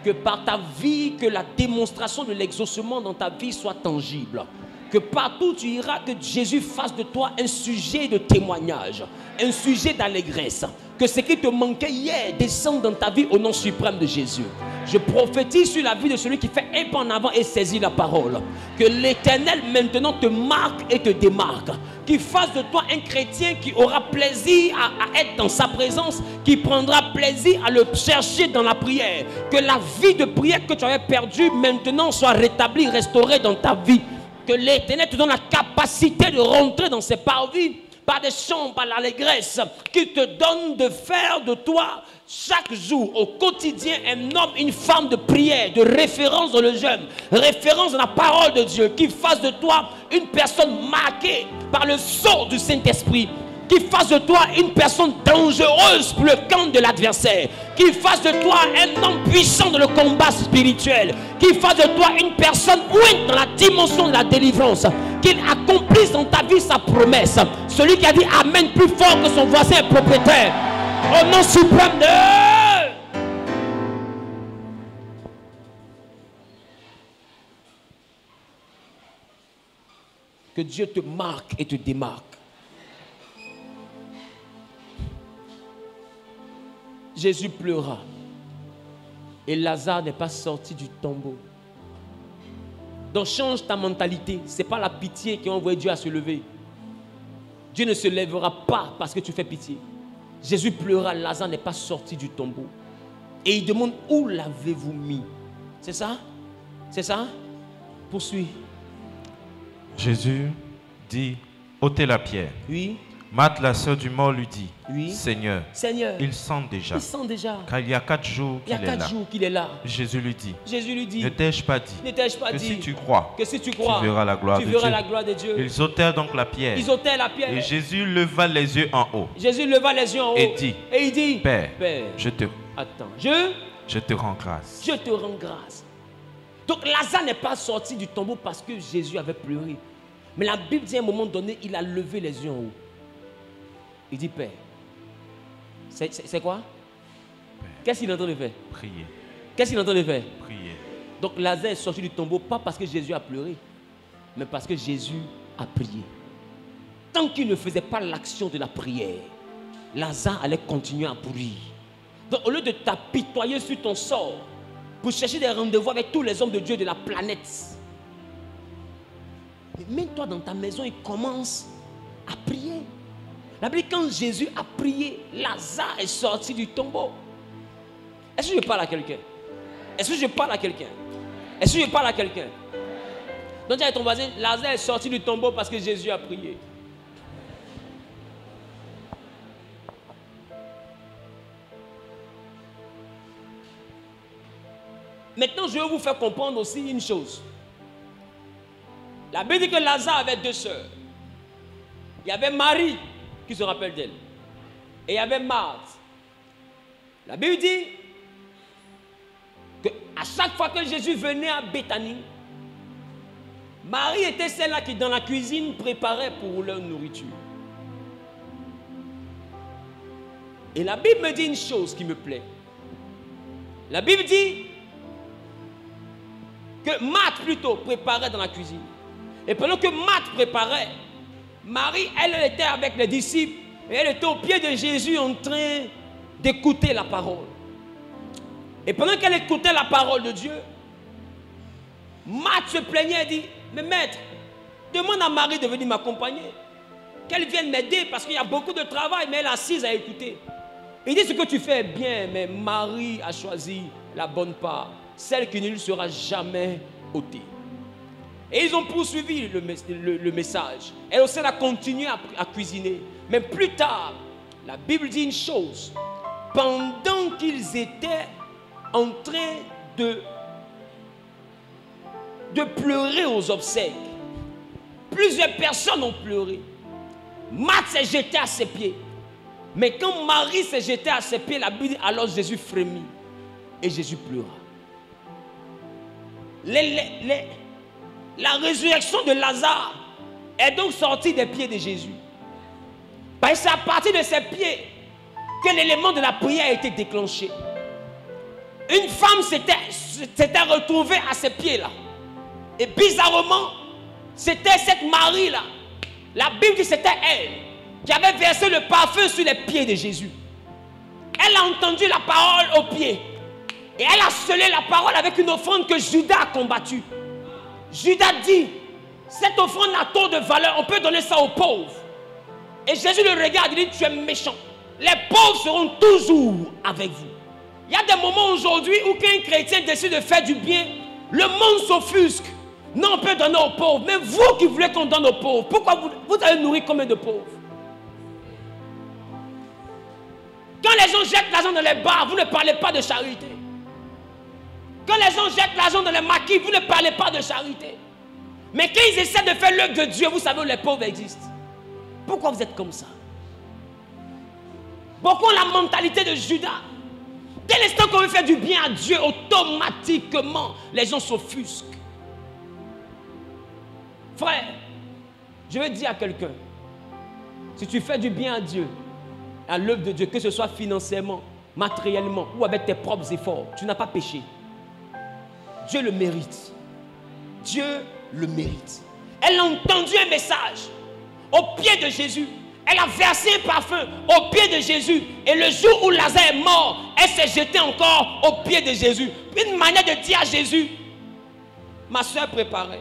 S5: Que par ta vie, que la démonstration de l'exaucement dans ta vie soit tangible. Que partout où tu iras, que Jésus fasse de toi un sujet de témoignage, un sujet d'allégresse. Que ce qui te manquait hier descende dans ta vie au nom suprême de Jésus. Je prophétise sur la vie de celui qui fait un pas en avant et saisit la parole. Que l'Éternel maintenant te marque et te démarque. Qu'il fasse de toi un chrétien qui aura plaisir à être dans sa présence, qui prendra plaisir à le chercher dans la prière. Que la vie de prière que tu avais perdue maintenant soit rétablie, restaurée dans ta vie. Que l'Éternel te donne la capacité de rentrer dans ses parvis par des chants, par l'allégresse, qui te donne de faire de toi chaque jour, au quotidien, un homme, une femme de prière, de référence dans le jeûne, référence dans la parole de Dieu, qui fasse de toi une personne marquée par le sceau du Saint-Esprit, qui fasse de toi une personne dangereuse pour le camp de l'adversaire, qui fasse de toi un homme puissant dans le combat spirituel, qui fasse de toi une personne ouïe dans la dimension de la délivrance, qu'il accomplisse dans ta vie sa promesse. Celui qui a dit Amen plus fort que son voisin est propriétaire, au nom suprême de... Que Dieu te marque et te démarque. Jésus pleura et Lazare n'est pas sorti du tombeau. Donc change ta mentalité. Ce n'est pas la pitié qui a envoyé Dieu à se lever. Dieu ne se lèvera pas parce que tu fais pitié. Jésus pleura, Lazare n'est pas sorti du tombeau. Et il demande où l'avez-vous mis? C'est ça? C'est ça? Poursuis.
S4: Jésus dit, ôtez la pierre.
S5: Oui.
S4: Marthe, la sœur du mort, lui dit,
S5: Oui.
S4: Seigneur, il sent déjà.
S5: Il sent déjà.
S4: Car il y a 4 jours qu'il est là.
S5: Il y a 4 jours qu'il est là.
S4: Jésus lui dit,
S5: ne
S4: t'ai-je pas dit,
S5: que
S4: si tu crois,
S5: tu
S4: verras la gloire
S5: de Dieu.
S4: Ils ôtèrent donc la pierre. Et Jésus leva les yeux en haut. Et
S5: il dit,
S4: Père,
S5: je
S4: te rends grâce.
S5: Je te rends grâce. Donc Lazare n'est pas sorti du tombeau parce que Jésus avait pleuré. Mais la Bible dit à un moment donné, il a levé les yeux en haut. Il dit, Père, c'est quoi? Qu'est-ce qu'il est en train de faire?
S4: Prier.
S5: Qu'est-ce qu'il est en train de faire?
S4: Prier.
S5: Donc Lazare est sorti du tombeau, pas parce que Jésus a pleuré, mais parce que Jésus a prié. Tant qu'il ne faisait pas l'action de la prière, Lazare allait continuer à pourrir. Donc au lieu de t'apitoyer sur ton sort, pour chercher des rendez-vous avec tous les hommes de Dieu de la planète, mets-toi dans ta maison et commence à prier. La Bible dit, quand Jésus a prié, Lazare est sorti du tombeau. Est-ce que je parle à quelqu'un? Est-ce que je parle à quelqu'un? Est-ce que je parle à quelqu'un? Donc dis à ton voisin, Lazare est sorti du tombeau parce que Jésus a prié. Maintenant, je vais vous faire comprendre aussi une chose. La Bible dit que Lazare avait 2 sœurs. Il y avait Marie, qui se rappelle d'elle, et il y avait Marthe. La Bible dit qu'à chaque fois que Jésus venait à Béthanie, Marie était celle-là qui, dans la cuisine, préparait pour leur nourriture. Et la Bible me dit une chose qui me plaît. La Bible dit que Marthe, plutôt, préparait dans la cuisine. Et pendant que Marthe préparait, Marie, elle était avec les disciples et elle était au pied de Jésus en train d'écouter la parole. Et pendant qu'elle écoutait la parole de Dieu, Marthe se plaignait et dit, mais maître, demande à Marie de venir m'accompagner, qu'elle vienne m'aider parce qu'il y a beaucoup de travail, mais elle est assise à écouter. Il dit, ce que tu fais est bien, mais Marie a choisi la bonne part, celle qui ne lui sera jamais ôtée. Et ils ont poursuivi le message. Elle aussi a continué à cuisiner. Mais plus tard, la Bible dit une chose. Pendant qu'ils étaient en train de pleurer aux obsèques. Plusieurs personnes ont pleuré. Marthe s'est jetée à ses pieds. Mais quand Marie s'est jetée à ses pieds, la Bible dit, alors Jésus frémit et Jésus pleura. La résurrection de Lazare est donc sortie des pieds de Jésus. Parce que c'est à partir de ses pieds que l'élément de la prière a été déclenché. Une femme s'était retrouvée à ses pieds-là. Et bizarrement, c'était cette Marie-là. La Bible dit que c'était elle qui avait versé le parfum sur les pieds de Jésus. Elle a entendu la parole aux pieds. Et elle a scellé la parole avec une offrande que Judas a combattue. Judas dit, cette offrande n'a trop de valeur, on peut donner ça aux pauvres. Et Jésus le regarde, il dit, tu es méchant. Les pauvres seront toujours avec vous. Il y a des moments aujourd'hui où quand un chrétien décide de faire du bien, le monde s'offusque. Non, on peut donner aux pauvres. Mais vous qui voulez qu'on donne aux pauvres, pourquoi vous avez nourri combien de pauvres? Quand les gens jettent l'argent dans les bars, vous ne parlez pas de charité. Quand les gens jettent l'argent dans les maquis, vous ne parlez pas de charité. Mais quand ils essaient de faire l'œuvre de Dieu, vous savez où les pauvres existent. Pourquoi vous êtes comme ça? Pourquoi la mentalité de Judas? Dès l'instant qu'on veut faire du bien à Dieu, automatiquement, les gens s'offusquent. Frère, je veux dire à quelqu'un, si tu fais du bien à Dieu, à l'œuvre de Dieu, que ce soit financièrement, matériellement ou avec tes propres efforts, tu n'as pas péché. Dieu le mérite. Dieu le mérite. Elle a entendu un message au pied de Jésus. Elle a versé un parfum au pied de Jésus. Et le jour où Lazare est mort, elle s'est jetée encore au pied de Jésus. Une manière de dire à Jésus, ma soeur préparait.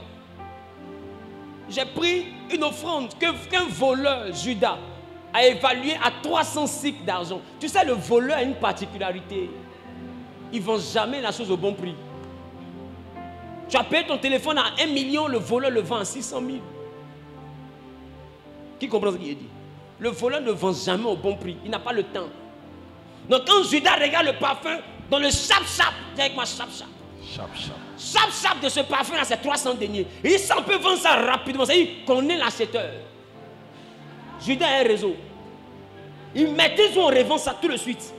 S5: J'ai pris une offrande qu'un voleur, Judas, a évaluée à 300 cycles d'argent. Tu sais, le voleur a une particularité. Il ne vend jamais la chose au bon prix. Tu as payé ton téléphone à 1 million, le voleur le vend à 600 000. Qui comprend ce qu'il est dit? Le voleur ne vend jamais au bon prix. Il n'a pas le temps. Donc quand Judas regarde le parfum, dans le chap-chap, dis avec moi chap-chap.
S4: Chap-chap.
S5: Chap-chap de ce parfum-là, c'est 300 deniers. Et il dit, ça, on peut vendre ça rapidement. Ça, il connaît l'acheteur. Judas a un réseau. Il mettait, on revend ça tout de suite.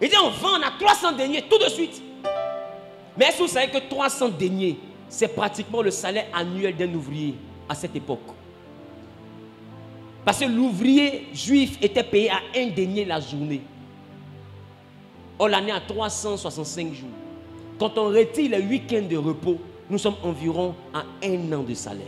S5: Il dit, on vend à 300 deniers tout de suite. Mais est-ce que vous savez que 300 deniers, c'est pratiquement le salaire annuel d'un ouvrier à cette époque? Parce que l'ouvrier juif était payé à 1 denier la journée. On l'année à 365 jours. Quand on retire les week-ends de repos, nous sommes environ à 1 an de salaire.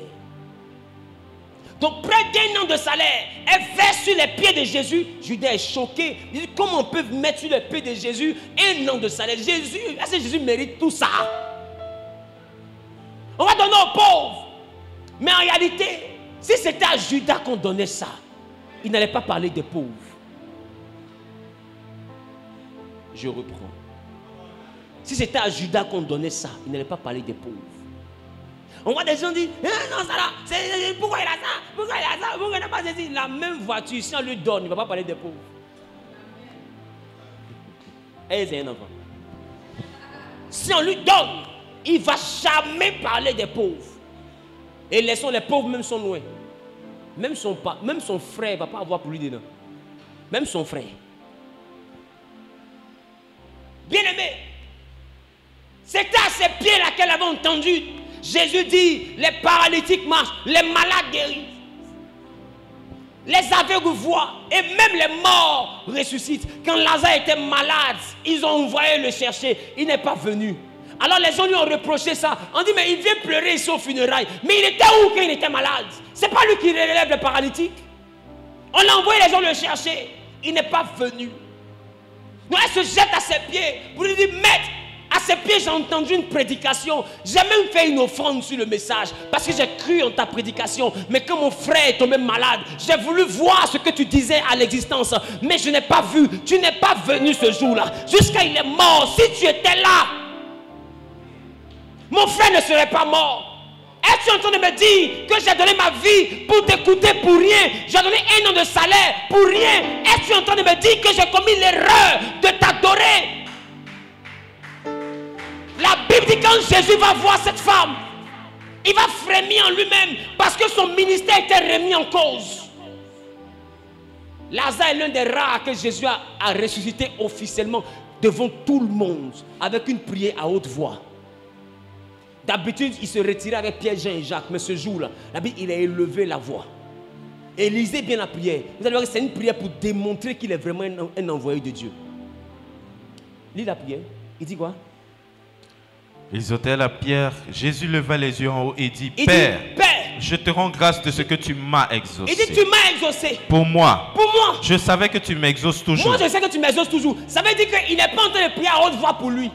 S5: Donc près d'1 an de salaire, elle verse sur les pieds de Jésus. Judas est choqué. Il dit, comment on peut mettre sur les pieds de Jésus 1 an de salaire? Jésus, est-ce que Jésus mérite tout ça? On va donner aux pauvres. Mais en réalité, si c'était à Judas qu'on donnait ça, il n'allait pas parler des pauvres. Je reprends. Si c'était à Judas qu'on donnait ça, il n'allait pas parler des pauvres. On voit des gens dire, non, ça là, pourquoi il a ça? Pourquoi il a ça? Pourquoi il n'a pas ceci? La même voiture, si on lui donne, il ne va pas parler des pauvres. Et c'est un enfant. Si on lui donne, il ne va jamais parler des pauvres. Et laissons les pauvres, même sont loin. Même son frère ne va pas avoir pour lui dedans. Même son frère. Bien-aimé, c'était à ses pieds là qu'elle avait entendu. Jésus dit, les paralytiques marchent, les malades guérissent. Les aveugles voient et même les morts ressuscitent. Quand Lazare était malade, ils ont envoyé le chercher. Il n'est pas venu. Alors les gens lui ont reproché ça. On dit, mais il vient pleurer ici aux funérailles. Mais il était où quand il était malade? C'est pas lui qui relève les paralytiques. On a envoyé les gens le chercher. Il n'est pas venu. Donc elle se jette à ses pieds pour lui dire, maître, à ses pieds j'ai entendu une prédication. J'ai même fait une offrande sur le message parce que j'ai cru en ta prédication. Mais quand mon frère est tombé malade, j'ai voulu voir ce que tu disais à l'existence. Mais je n'ai pas vu. Tu n'es pas venu ce jour-là. Jusqu'à il est mort. Si tu étais là, mon frère ne serait pas mort. Es-tu en train de me dire que j'ai donné ma vie pour t'écouter pour rien? J'ai donné 1 an de salaire pour rien. Es-tu en train de me dire que j'ai commis l'erreur de t'adorer? Bible dit quand Jésus va voir cette femme, il va frémir en lui-même parce que son ministère était remis en cause. Lazare est l'un des rares que Jésus a ressuscité officiellement devant tout le monde avec une prière à haute voix. D'habitude, il se retirait avec Pierre, Jean et Jacques, mais ce jour-là, la Bible, il a élevé la voix. Et lisez bien la prière. Vous allez voir que c'est une prière pour démontrer qu'il est vraiment un envoyé de Dieu. Lis la prière. Il dit quoi?
S4: Ils ôtèrent la pierre. Jésus leva les yeux en haut et dit, Père, je te rends grâce de ce que tu m'as exaucé.
S5: Il dit, tu m'as exaucé.
S4: Pour moi.
S5: Pour moi.
S4: Je savais que tu m'exauces toujours.
S5: Moi, je sais que tu m'exauces toujours. Ça veut dire qu'il n'est pas en train de prier à haute voix pour lui.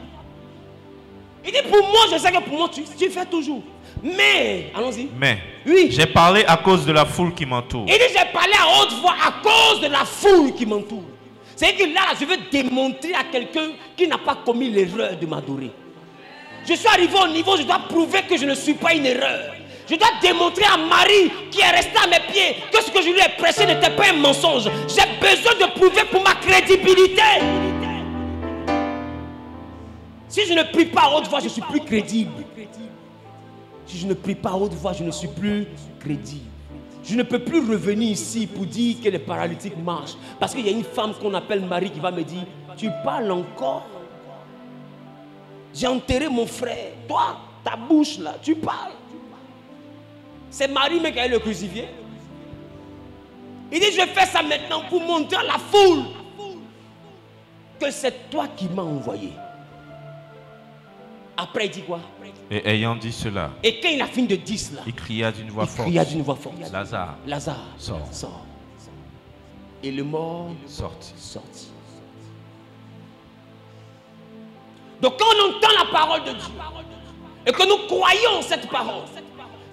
S5: Il dit, pour moi, je sais que pour moi, tu fais toujours. Mais, allons-y.
S4: Mais,
S5: oui.
S4: J'ai parlé à cause de la foule qui m'entoure.
S5: Il dit, j'ai parlé à haute voix à cause de la foule qui m'entoure. C'est que là, je veux démontrer à quelqu'un qui n'a pas commis l'erreur de m'adorer. Je suis arrivé au niveau, je dois prouver que je ne suis pas une erreur. Je dois démontrer à Marie qui est restée à mes pieds que ce que je lui ai prêché n'était pas un mensonge. J'ai besoin de prouver pour ma crédibilité. Si je ne prie pas à haute voix, je ne suis plus crédible. Si je ne prie pas à haute voix, je ne suis plus crédible. Je ne peux plus revenir ici pour dire que les paralytiques marchent. Parce qu'il y a une femme qu'on appelle Marie qui va me dire, tu parles encore? J'ai enterré mon frère. Toi, ta bouche là, tu parles. C'est Marie mais qui a le crucifié. Il dit, je fais ça maintenant pour montrer à la foule que c'est toi qui m'as envoyé. Après, il dit quoi?
S4: Et ayant dit cela,
S5: et quand il a fini de dire cela,
S4: il cria d'une voix forte.
S5: Lazare, sors. Et le mort sortit. Donc quand on entend la parole de Dieu et que nous croyons cette parole,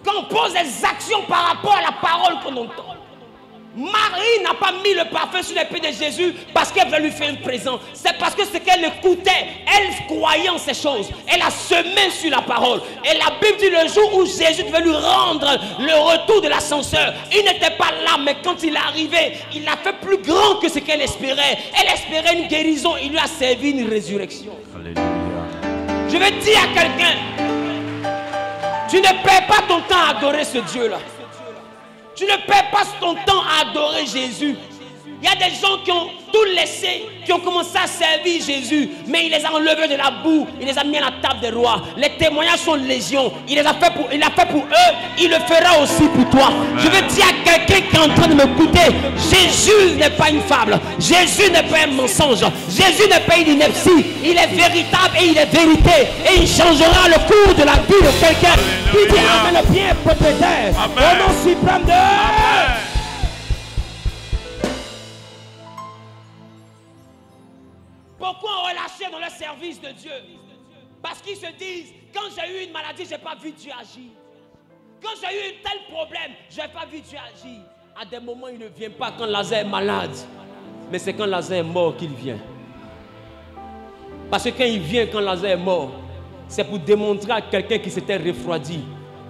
S5: quand on pose des actions par rapport à la parole qu'on entend, Marie n'a pas mis le parfum sur les pieds de Jésus parce qu'elle veut lui faire un présent. C'est parce que ce qu'elle écoutait, elle croyait en ces choses. Elle a semé sur la parole. Et la Bible dit le jour où Jésus devait lui rendre le retour de l'ascenseur, il n'était pas là, mais quand il est arrivé, il l'a fait plus grand que ce qu'elle espérait. Elle espérait une guérison, il lui a servi une résurrection.
S4: Alléluia.
S5: Je vais dire à quelqu'un, tu ne perds pas ton temps à adorer ce Dieu-là. Tu ne perds pas ton temps à adorer Jésus. Il y a des gens qui ont tout laissé, qui ont commencé à servir Jésus, mais il les a enlevés de la boue, il les a mis à la table des rois. Les témoignages sont légion. Il l'a fait pour eux, il le fera aussi pour toi. Je veux dire à quelqu'un qui est en train de m'écouter, Jésus n'est pas une fable, Jésus n'est pas un mensonge, Jésus n'est pas une ineptie, il est véritable et il est vérité, et il changera le cours de la vie de quelqu'un. Qui dit amen le bien propriétaire, au nom suprême de Dieu. Pourquoi on relâche dans le service de Dieu? Parce qu'ils se disent, quand j'ai eu une maladie, je n'ai pas vu Dieu agir. Quand j'ai eu un tel problème, je n'ai pas vu Dieu agir. À des moments, il ne vient pas quand Lazare est malade. Mais c'est quand Lazare est mort qu'il vient. Parce que quand il vient, quand Lazare est mort, c'est pour démontrer à quelqu'un qui s'était refroidi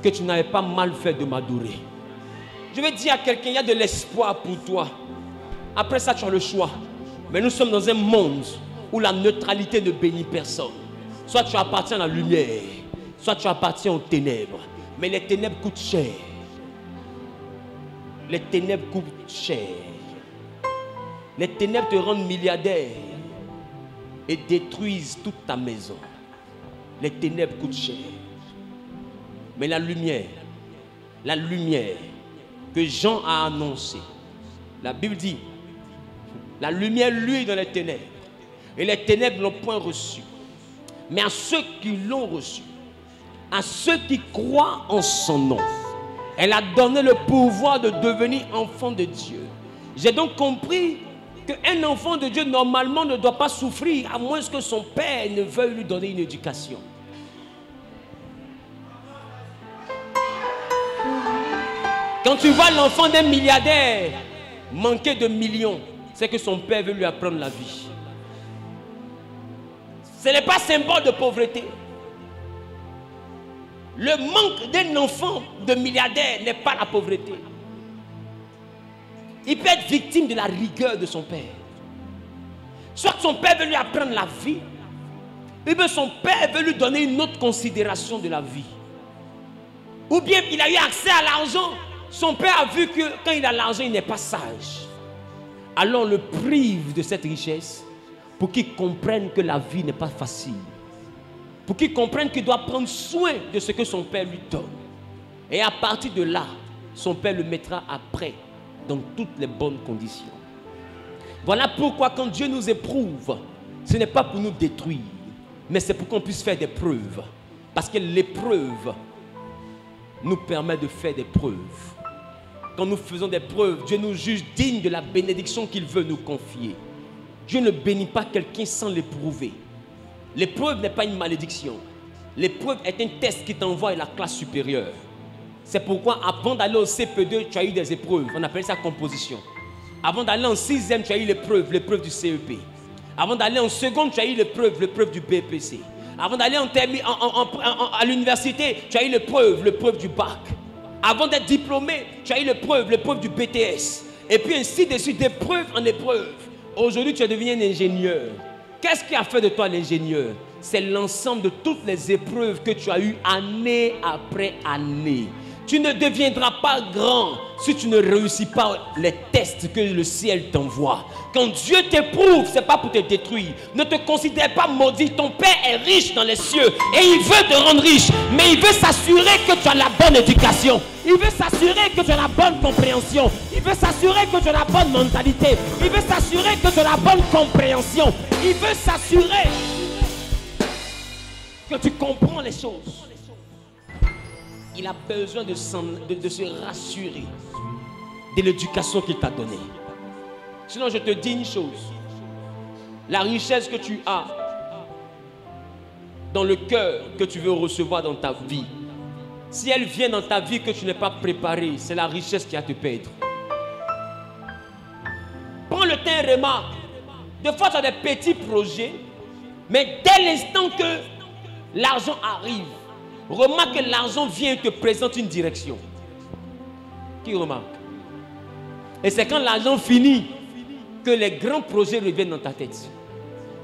S5: que tu n'avais pas mal fait de m'adorer. Je vais dire à quelqu'un, il y a de l'espoir pour toi. Après ça, tu as le choix. Mais nous sommes dans un monde où la neutralité ne bénit personne. Soit tu appartiens à la lumière, soit tu appartiens aux ténèbres. Mais les ténèbres coûtent cher. Les ténèbres coûtent cher. Les ténèbres te rendent milliardaire et détruisent toute ta maison. Les ténèbres coûtent cher. Mais la lumière que Jean a annoncée, la Bible dit, la lumière luit dans les ténèbres. Et les ténèbres n'ont point reçu. Mais à ceux qui l'ont reçu, à ceux qui croient en son nom, elle a donné le pouvoir de devenir enfant de Dieu. J'ai donc compris qu'un enfant de Dieu, normalement, ne doit pas souffrir, à moins que son père ne veuille lui donner une éducation. Quand tu vois l'enfant d'un milliardaire manquer de millions, c'est que son père veut lui apprendre la vie. Ce n'est pas symbole de pauvreté. Le manque d'un enfant de milliardaire n'est pas la pauvreté. Il peut être victime de la rigueur de son père. Soit son père veut lui apprendre la vie. Eh bien, son père veut lui donner une autre considération de la vie. Ou bien il a eu accès à l'argent. Son père a vu que quand il a l'argent, il n'est pas sage. Alors on le prive de cette richesse pour qu'il comprenne que la vie n'est pas facile. Pour qu'il comprenne qu'il doit prendre soin de ce que son père lui donne. Et à partir de là, son père le mettra après dans toutes les bonnes conditions. Voilà pourquoi quand Dieu nous éprouve, ce n'est pas pour nous détruire, mais c'est pour qu'on puisse faire des preuves. Parce que l'épreuve nous permet de faire des preuves. Quand nous faisons des preuves, Dieu nous juge dignes de la bénédiction qu'il veut nous confier. Dieu ne bénit pas quelqu'un sans l'éprouver. L'épreuve n'est pas une malédiction. L'épreuve est un test qui t'envoie à la classe supérieure. C'est pourquoi avant d'aller au CP2, tu as eu des épreuves. On appelle ça composition. Avant d'aller en 6e, tu as eu l'épreuve du CEP. Avant d'aller en seconde, tu as eu l'épreuve du BPC. Avant d'aller à l'université, tu as eu l'épreuve du bac. Avant d'être diplômé, tu as eu l'épreuve du BTS. Et puis ainsi de suite, d'épreuve en épreuve. Aujourd'hui, tu es devenu un ingénieur. Qu'est-ce qui a fait de toi l'ingénieur? C'est l'ensemble de toutes les épreuves que tu as eues année après année. Tu ne deviendras pas grand si tu ne réussis pas les tests que le ciel t'envoie. Quand Dieu t'éprouve, ce n'est pas pour te détruire. Ne te considère pas maudit. Ton Père est riche dans les cieux et il veut te rendre riche. Mais il veut s'assurer que tu as la bonne éducation. Il veut s'assurer que tu as la bonne compréhension. Il veut s'assurer que tu as la bonne mentalité. Il veut s'assurer que tu as la bonne compréhension. Il veut s'assurer que tu comprends les choses. Il a besoin de se rassurer de l'éducation qu'il t'a donnée. Sinon, je te dis une chose. La richesse que tu as dans le cœur que tu veux recevoir dans ta vie, si elle vient dans ta vie que tu n'es pas préparé, c'est la richesse qui va te perdre. Prends le temps et remarque. Des fois, tu as des petits projets, mais dès l'instant que l'argent arrive, remarque que l'argent vient et te présente une direction. Qui remarque? Et c'est quand l'argent finit que les grands projets reviennent dans ta tête.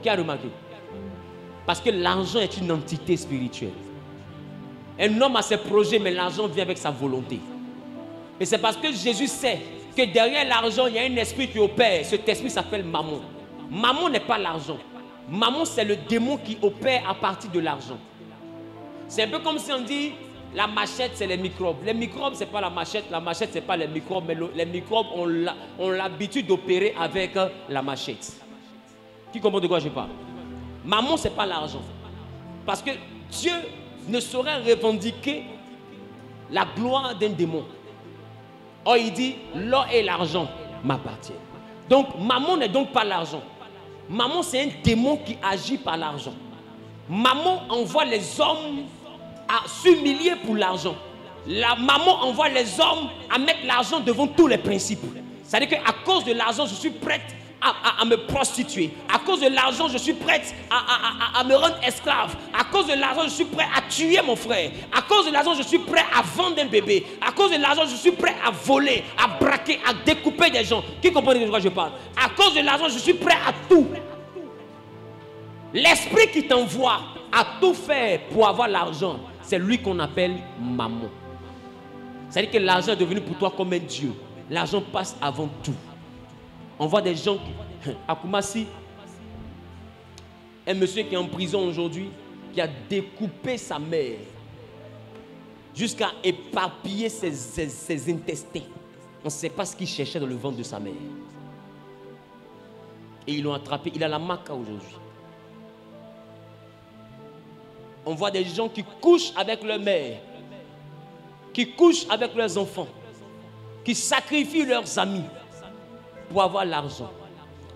S5: Qui a remarqué? Parce que l'argent est une entité spirituelle. Un homme a ses projets, mais l'argent vient avec sa volonté. Et c'est parce que Jésus sait que derrière l'argent, il y a un esprit qui opère. Cet esprit s'appelle Mammon. Mammon n'est pas l'argent. Mammon, c'est le démon qui opère à partir de l'argent. C'est un peu comme si on dit la machette, c'est les microbes. Les microbes, ce n'est pas la machette ce n'est pas les microbes, mais les microbes ont l'habitude d'opérer avec la machette. Qui comprend de quoi je parle? Mammon, ce n'est pas l'argent. Parce que Dieu ne saurait revendiquer la gloire d'un démon. Or, il dit, l'or et l'argent m'appartiennent. Donc, Mammon n'est donc pas l'argent. Mammon, c'est un démon qui agit par l'argent. Mammon envoie les hommes à s'humilier pour l'argent. Mammon envoie les hommes à mettre l'argent devant tous les principes. C'est-à-dire qu'à cause de l'argent, je suis prête à me prostituer. À cause de l'argent, je suis prête à me rendre esclave. À cause de l'argent, je suis prêt à tuer mon frère. À cause de l'argent, je suis prêt à vendre un bébé. À cause de l'argent, je suis prêt à voler, à braquer, à découper des gens. Qui comprend de quoi je parle? À cause de l'argent, je suis prêt à tout. L'esprit qui t'envoie à tout faire pour avoir l'argent, c'est lui qu'on appelle Mammon. C'est-à-dire que l'argent est devenu pour toi comme un dieu. L'argent passe avant tout. On voit des gens qui, à Koumassi, un monsieur qui est en prison aujourd'hui, qui a découpé sa mère jusqu'à éparpiller ses intestins. On ne sait pas ce qu'il cherchait dans le ventre de sa mère. Et ils l'ont attrapé. Il a la maca aujourd'hui. On voit des gens qui couchent avec leur mère, qui couchent avec leurs enfants, qui sacrifient leurs amis pour avoir l'argent.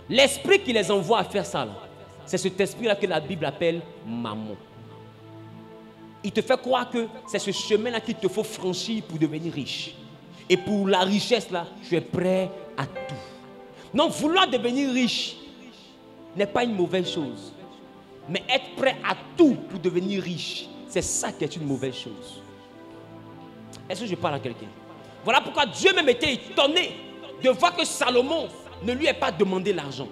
S5: L'esprit qui les envoie à faire ça, c'est cet esprit-là que la Bible appelle Mammon. Il te fait croire que c'est ce chemin-là qu'il te faut franchir pour devenir riche. Et pour la richesse, là, tu es prêt à tout. Donc, vouloir devenir riche n'est pas une mauvaise chose. Mais être prêt à tout pour devenir riche, c'est ça qui est une mauvaise chose. Est-ce que je parle à quelqu'un? Voilà pourquoi Dieu même était étonné de voir que Salomon ne lui ait pas demandé l'argent.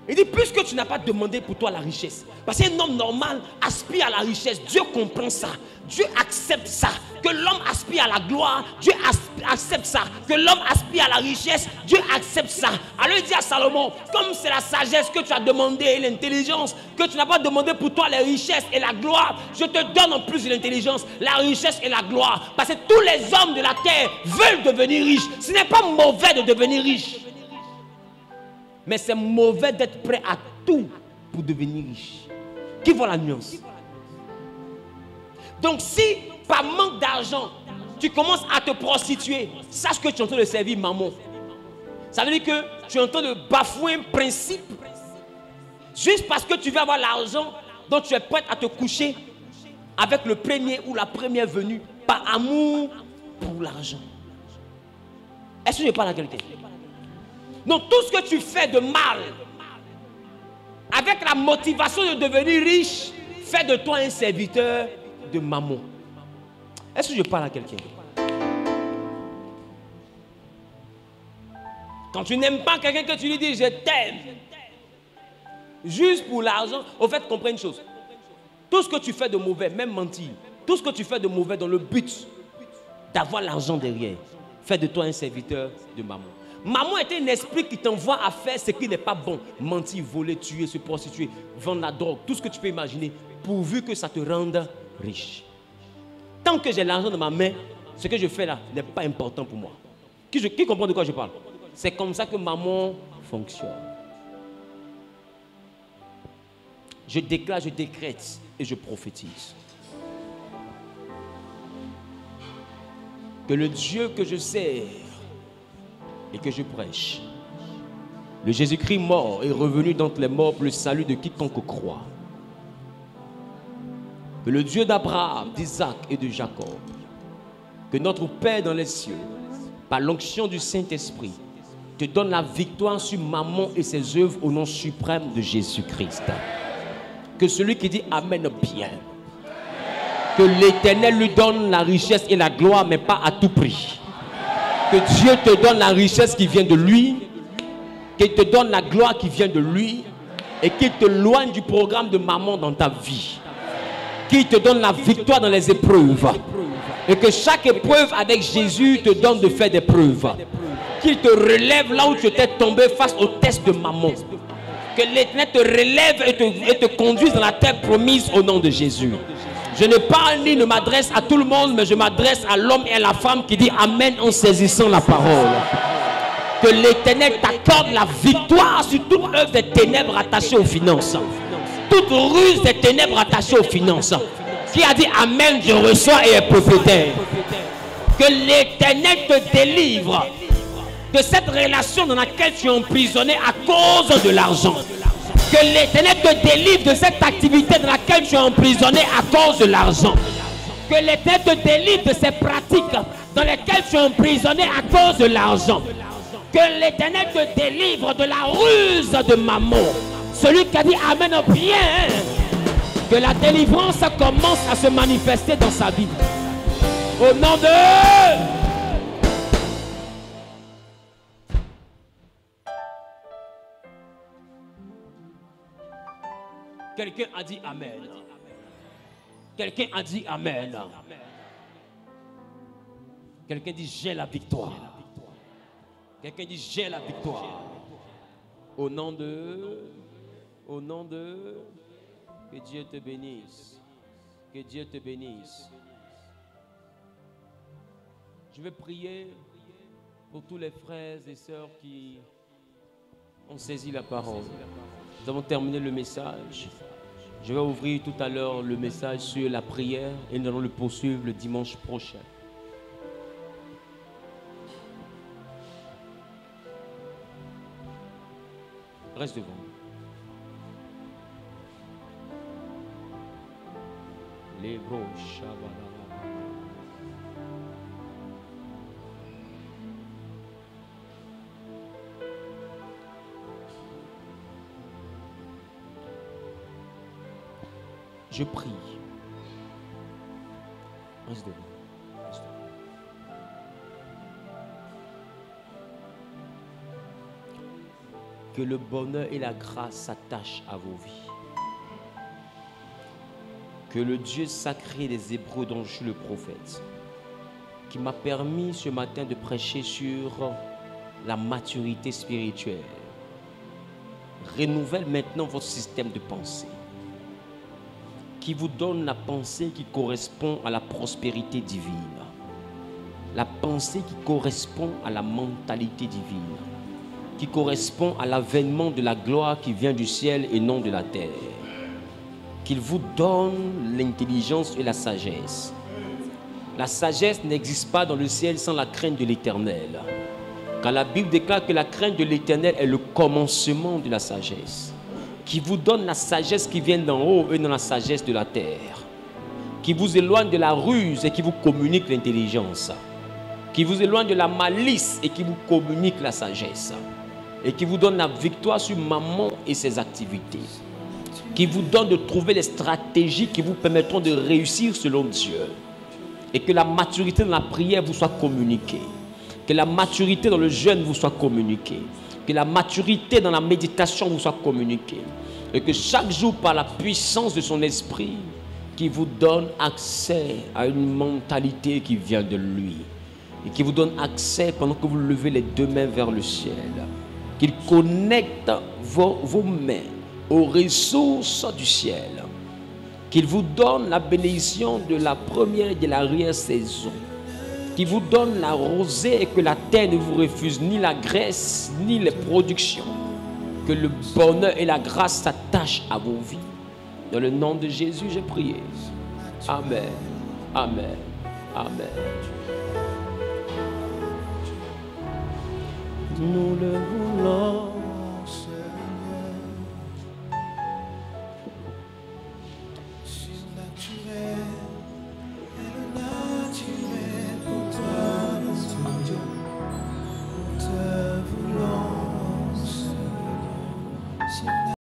S5: Il dit, puisque tu n'as pas demandé pour toi la richesse. Parce qu'un homme normal aspire à la richesse. Dieu comprend ça. Dieu accepte ça. Que l'homme aspire à la gloire, Dieu accepte ça. Que l'homme aspire à la richesse, Dieu accepte ça. Alors il dit à Salomon, comme c'est la sagesse que tu as demandé et l'intelligence, que tu n'as pas demandé pour toi les richesses et la gloire, je te donne en plus de l'intelligence, la richesse et la gloire. Parce que tous les hommes de la terre veulent devenir riches. Ce n'est pas mauvais de devenir riche. Mais c'est mauvais d'être prêt à tout pour devenir riche. Qui voit la nuance? Donc si par manque d'argent, tu commences à te prostituer, sache que tu es en train de servir maman. Ça veut dire que tu es en train de bafouer un principe. Juste parce que tu veux avoir l'argent, donc tu es prêt à te coucher avec le premier ou la première venue par amour pour l'argent. Est-ce que je parle à quelqu'un? Donc tout ce que tu fais de mal, avec la motivation de devenir riche, fait de toi un serviteur de maman. Est-ce que je parle à quelqu'un? Quand tu n'aimes pas quelqu'un, que tu lui dis je t'aime, juste pour l'argent, au fait, comprends une chose. Tout ce que tu fais de mauvais, même mentir, tout ce que tu fais de mauvais dans le but d'avoir l'argent derrière, fait de toi un serviteur de maman. Maman est un esprit qui t'envoie à faire ce qui n'est pas bon. Mentir, voler, tuer, se prostituer, vendre la drogue, tout ce que tu peux imaginer, pourvu que ça te rende riche. Tant que j'ai l'argent dans ma main, ce que je fais là n'est pas important pour moi. Qui comprend de quoi je parle? C'est comme ça que maman fonctionne. Je déclare, je décrète et je prophétise. Que le Dieu que je sers et que je prêche, le Jésus-Christ mort est revenu d'entre les morts pour le salut de quiconque croit. Que le Dieu d'Abraham, d'Isaac et de Jacob, que notre Père dans les cieux, par l'onction du Saint-Esprit, te donne la victoire sur maman et ses œuvres au nom suprême de Jésus-Christ. Que celui qui dit Amen bien, que l'Éternel lui donne la richesse et la gloire, mais pas à tout prix. Que Dieu te donne la richesse qui vient de lui, qu'il te donne la gloire qui vient de lui, et qu'il te loigne du programme de maman dans ta vie. Qu'il te donne la victoire dans les épreuves. Et que chaque épreuve avec Jésus te donne de faire des preuves. Qu'il te relève là où tu étais tombé face au test de maman. Que l'Éternel te relève et te conduise dans la terre promise au nom de Jésus. Je ne parle ni ne m'adresse à tout le monde, mais je m'adresse à l'homme et à la femme qui dit Amen en saisissant la parole. Que l'Éternel t'accorde la victoire sur toute œuvre des ténèbres attachées aux finances. Toute ruse des ténèbres attachées aux finances. Qui a dit Amen, je reçois et est propriétaire. Que l'Éternel te délivre de cette relation dans laquelle tu es emprisonné à cause de l'argent. Que l'Éternel te délivre de cette activité dans laquelle tu es emprisonné à cause de l'argent. Que l'Éternel te délivre de ces pratiques dans lesquelles tu es emprisonné à cause de l'argent. Que l'Éternel te délivre de la ruse de maman. Celui qui a dit Amen bien. Que la délivrance commence à se manifester dans sa vie. Au nom de... Quelqu'un a dit Amen. Quelqu'un a dit Amen. Quelqu'un dit j'ai la victoire. Quelqu'un dit j'ai la victoire. Au nom de... Que Dieu te bénisse. Que Dieu te bénisse. Je vais prier pour tous les frères et sœurs qui ont saisi la parole. Nous avons terminé le message. Je vais ouvrir tout à l'heure le message sur la prière et nous allons le poursuivre le dimanche prochain. Reste devant. Les broches. Je prie. Reste devant. Reste devant. Que le bonheur et la grâce s'attachent à vos vies. Que le Dieu sacré des Hébreux dont je suis le prophète, qui m'a permis ce matin de prêcher sur la maturité spirituelle, renouvelle maintenant votre système de pensée, qui vous donne la pensée qui correspond à la prospérité divine, la pensée qui correspond à la mentalité divine, qui correspond à l'avènement de la gloire qui vient du ciel et non de la terre. Qu'il vous donne l'intelligence et la sagesse. La sagesse n'existe pas dans le ciel sans la crainte de l'Éternel. Quand la Bible déclare que la crainte de l'Éternel est le commencement de la sagesse. Qui vous donne la sagesse qui vient d'en haut et non la sagesse de la terre. Qui vous éloigne de la ruse et qui vous communique l'intelligence. Qui vous éloigne de la malice et qui vous communique la sagesse. Et qui vous donne la victoire sur Mammon et ses activités. Qui vous donne de trouver les stratégies qui vous permettront de réussir selon Dieu. Et que la maturité dans la prière vous soit communiquée. Que la maturité dans le jeûne vous soit communiquée. Que la maturité dans la méditation vous soit communiquée. Et que chaque jour, par la puissance de son esprit, qui vous donne accès à une mentalité qui vient de lui. Et qui vous donne accès pendant que vous levez les deux mains vers le ciel. Qu'il connecte vos mains aux ressources du ciel, qu'il vous donne la bénédiction de la première et de l'arrière-saison, qu'il vous donne la rosée et que la terre ne vous refuse ni la graisse ni les productions, que le bonheur et la grâce s'attachent à vos vies. Dans le nom de Jésus, j'ai prié. Amen. Amen. Amen. Nous le voulons.